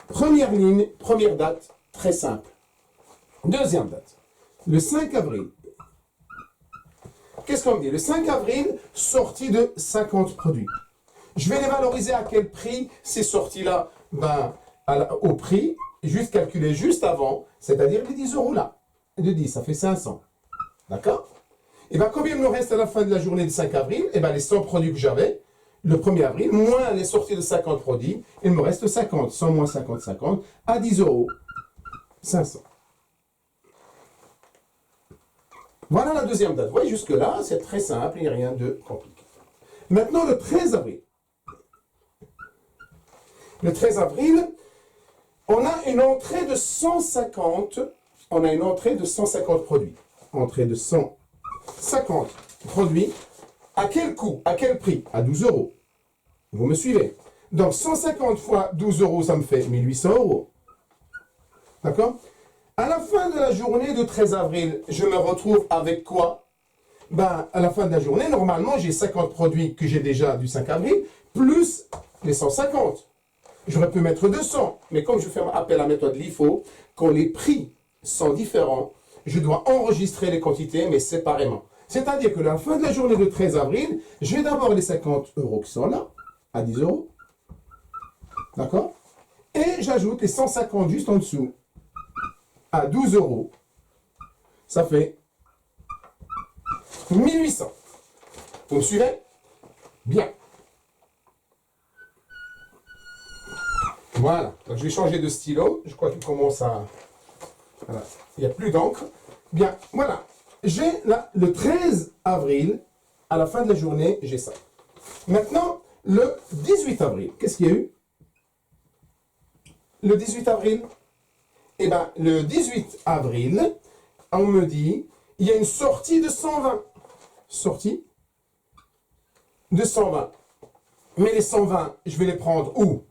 Première ligne, première date, très simple. Deuxième date, le 5 avril. Qu'est-ce qu'on me dit? Le 5 avril, sortie de 50 produits. Je vais les valoriser à quel prix ces sorties-là? Ben, au prix, juste calculé juste avant, c'est-à-dire les 10 € là. De 10, ça fait 500. D'accord? Et bien, combien il me reste à la fin de la journée du 5 avril? Et bien, les 100 produits que j'avais, le 1er avril, moins les sorties de 50 produits, il me reste 50. 100 moins 50, 50, à 10 €, 500. Voilà la deuxième date. Vous voyez, jusque-là, c'est très simple, il n'y a rien de compliqué. Maintenant, le 13 avril. Le 13 avril, on a une entrée de 150, produits. Entrée de 150 produits. À quel coût? À quel prix? À 12 €. Vous me suivez? Donc, 150 fois 12 €, ça me fait 1800 €. D'accord? À la fin de la journée du 13 avril, je me retrouve avec quoi? Ben, à la fin de la journée, normalement, j'ai 50 produits que j'ai déjà du 5 avril, plus les 150. J'aurais pu mettre 200, mais comme je fais appel à la méthode LIFO, quand les prix sont différents, je dois enregistrer les quantités, mais séparément. C'est-à-dire que à la fin de la journée du 13 avril, j'ai d'abord les 50 € qui sont là, à 10 €. D'accord? Et j'ajoute les 150 juste en dessous, à 12 €. Ça fait 1800. Vous me suivez? Bien. Voilà. Donc, je vais changer de stylo. Je crois qu'il commence à... Voilà. Il n'y a plus d'encre. Bien. Voilà. J'ai là, le 13 avril, à la fin de la journée, j'ai ça. Maintenant, le 18 avril, qu'est-ce qu'il y a eu? Le 18 avril, eh bien, le 18 avril, on me dit, il y a une sortie de 120. Sortie de 120. Mais les 120, je vais les prendre où?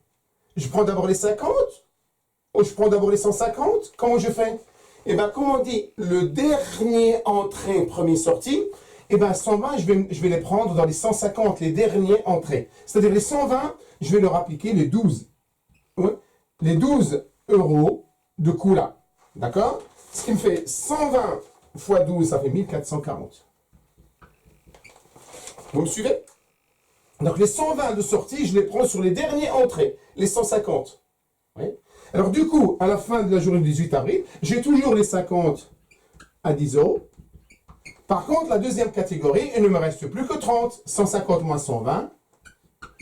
Je prends d'abord les 50 ou je prends d'abord les 150? Comment je fais? Eh bien, comme on dit, le dernier entrée, premier sorti, eh bien, 120, je vais les prendre dans les 150, les derniers entrées. C'est-à-dire les 120, je vais leur appliquer les 12. Oui, les 12 euros de coût là. D'accord? Ce qui me fait 120 fois 12, ça fait 1440. Vous me suivez? Donc les 120 de sortie, je les prends sur les derniers entrées, les 150. Oui. Alors du coup, à la fin de la journée du 18 avril, j'ai toujours les 50 à 10 euros. Par contre, la deuxième catégorie, il ne me reste plus que 30. 150 moins 120,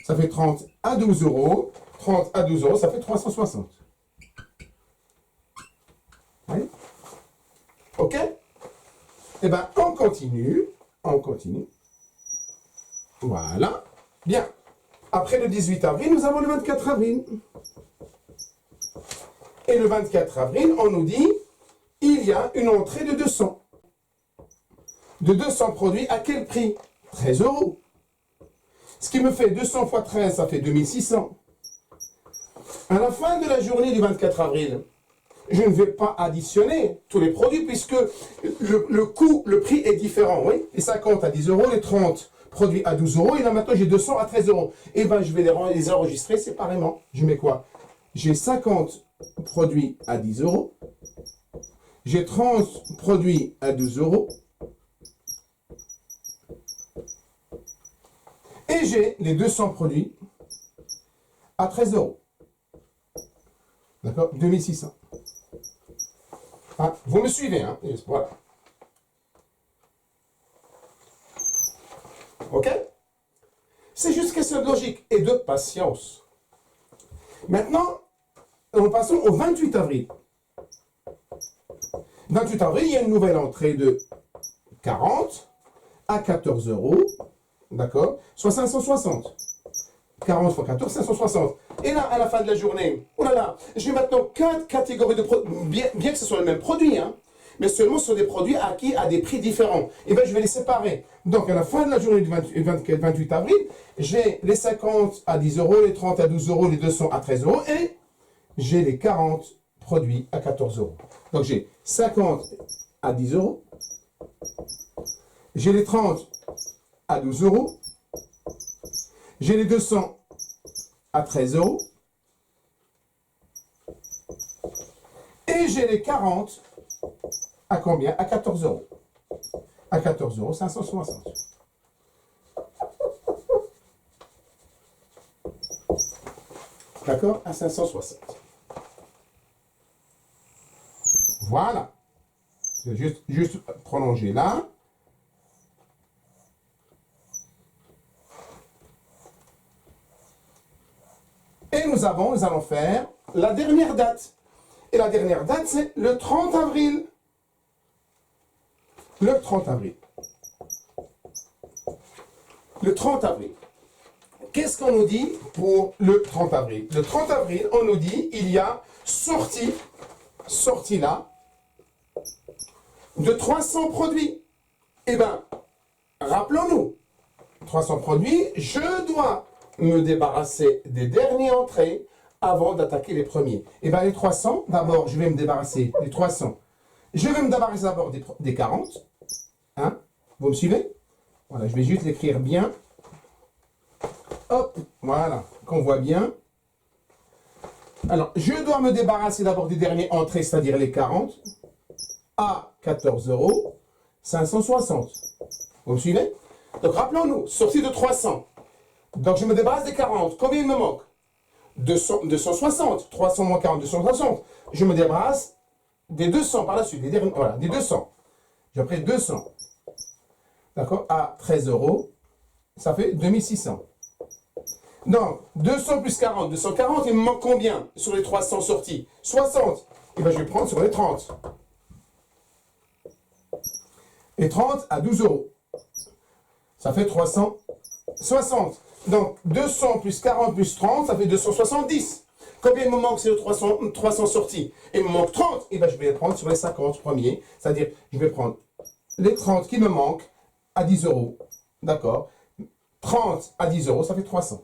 ça fait 30 à 12 euros. 30 à 12 euros, ça fait 360. Oui. OK? Eh bien, on continue. On continue. Voilà. Bien. Après le 18 avril, nous avons le 24 avril. Et le 24 avril, on nous dit, il y a une entrée de 200. De 200 produits, à quel prix? 13 euros. Ce qui me fait 200 fois 13, ça fait 2600. À la fin de la journée du 24 avril, je ne vais pas additionner tous les produits puisque le coût, le prix est différent. Oui, les 50 à 10 euros, les 30 produits à 12 euros, et là maintenant j'ai 200 à 13 euros. Et bien je vais les enregistrer séparément. Je mets quoi? J'ai 50 produits à 10 euros, j'ai 30 produits à 12 euros, et j'ai les 200 produits à 13 euros. D'accord? 2600. Ah, vous me suivez, hein? Voilà. OK? C'est juste question de logique et de patience. Maintenant, nous passons au 28 avril. 28 avril, il y a une nouvelle entrée de 40 à 14 euros. D'accord? Soit 560. 40 fois 14, 560. Et là, à la fin de la journée, oh là là, j'ai maintenant 4 catégories de produits, bien que ce soit le même produit, hein, mais seulement sur des produits acquis à des prix différents. Et bien, je vais les séparer. Donc, à la fin de la journée du 28 avril, j'ai les 50 à 10 euros, les 30 à 12 euros, les 200 à 13 euros, et j'ai les 40 produits à 14 euros. Donc, j'ai 50 à 10 euros, j'ai les 30 à 12 euros, j'ai les 200 à 13 euros. Et j'ai les 40 à combien? À 14 euros. À 14 euros, 560. D'accord? À 560. Voilà. Je vais juste prolonger là. Et nous allons faire la dernière date. Et la dernière date, c'est le 30 avril. Le 30 avril. Le 30 avril. Qu'est-ce qu'on nous dit pour le 30 avril? Le 30 avril, on nous dit, il y a sortie là, de 300 produits. Eh bien, rappelons-nous, 300 produits, je dois me débarrasser des dernières entrées avant d'attaquer les premiers. Et bien les 300, d'abord je vais me débarrasser des 300. Je vais me débarrasser d'abord des 40. Hein? Vous me suivez? Voilà, je vais juste l'écrire bien. Hop, voilà, qu'on voit bien. Alors, je dois me débarrasser d'abord des dernières entrées, c'est-à-dire les 40, à 14 euros, 560. Vous me suivez? Donc rappelons-nous, sortie de 300. Donc je me débarrasse des 40. Combien il me manque? 260. 300 moins 40, 260. Je me débarrasse des 200 par la suite. Voilà, des 200. J'ai pris 200. D'accord? À 13 euros, ça fait 2600. Donc, 200 plus 40, 240, il me manque combien sur les 300 sorties? 60. Et bien je vais prendre sur les 30. Et 30 à 12 euros. Ça fait 360. Donc, 200 plus 40 plus 30, ça fait 270. Combien il me manque sur les 300 sorties? Il me manque 30. Et bien, je vais les prendre sur les 50 premiers. C'est-à-dire, je vais prendre les 30 qui me manquent à 10 euros. D'accord? 30 à 10 euros, ça fait 300.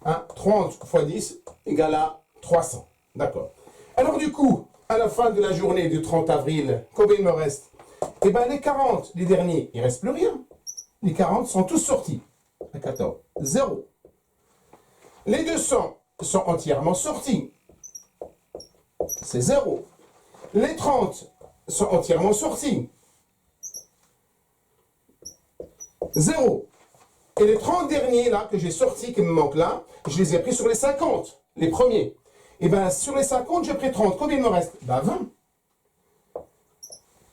Hein, 30 fois 10 égale à 300. D'accord. Alors du coup, à la fin de la journée du 30 avril, combien il me reste? Eh bien, les 40, les derniers, il ne reste plus rien. Les 40 sont tous sortis. À 14, 0. Les 200 sont entièrement sortis. C'est 0. Les 30 sont entièrement sortis. 0. Et les 30 derniers là que j'ai sortis, qui me manquent là, je les ai pris sur les 50, les premiers. Et bien sur les 50, j'ai pris 30. Combien il me reste? Ben 20.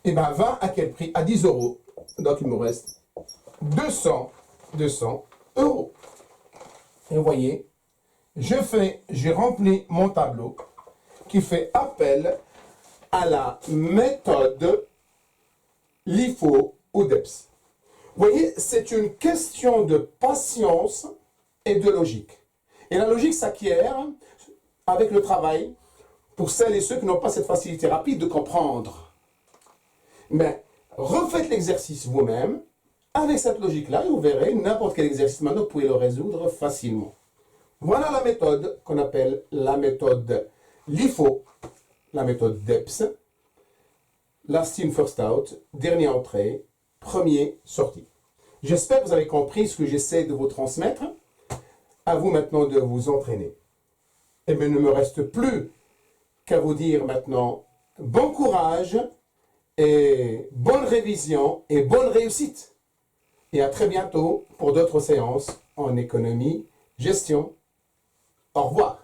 Et bien 20 à quel prix? À 10 euros. Donc il me reste 200 euros. Et vous voyez, j'ai rempli mon tableau qui fait appel à la méthode LIFO ou DEPS. Vous voyez, c'est une question de patience et de logique. Et la logique s'acquiert avec le travail pour celles et ceux qui n'ont pas cette facilité rapide de comprendre. Mais refaites l'exercice vous-même avec cette logique-là et vous verrez n'importe quel exercice maintenant, vous pouvez le résoudre facilement. Voilà la méthode qu'on appelle la méthode LIFO, la méthode DEPS, last in, first out, dernière entrée, premier sorti. J'espère que vous avez compris ce que j'essaie de vous transmettre. À vous maintenant de vous entraîner. Et bien, il ne me reste plus qu'à vous dire maintenant bon courage et bonne révision et bonne réussite. Et à très bientôt pour d'autres séances en économie, gestion. Au revoir.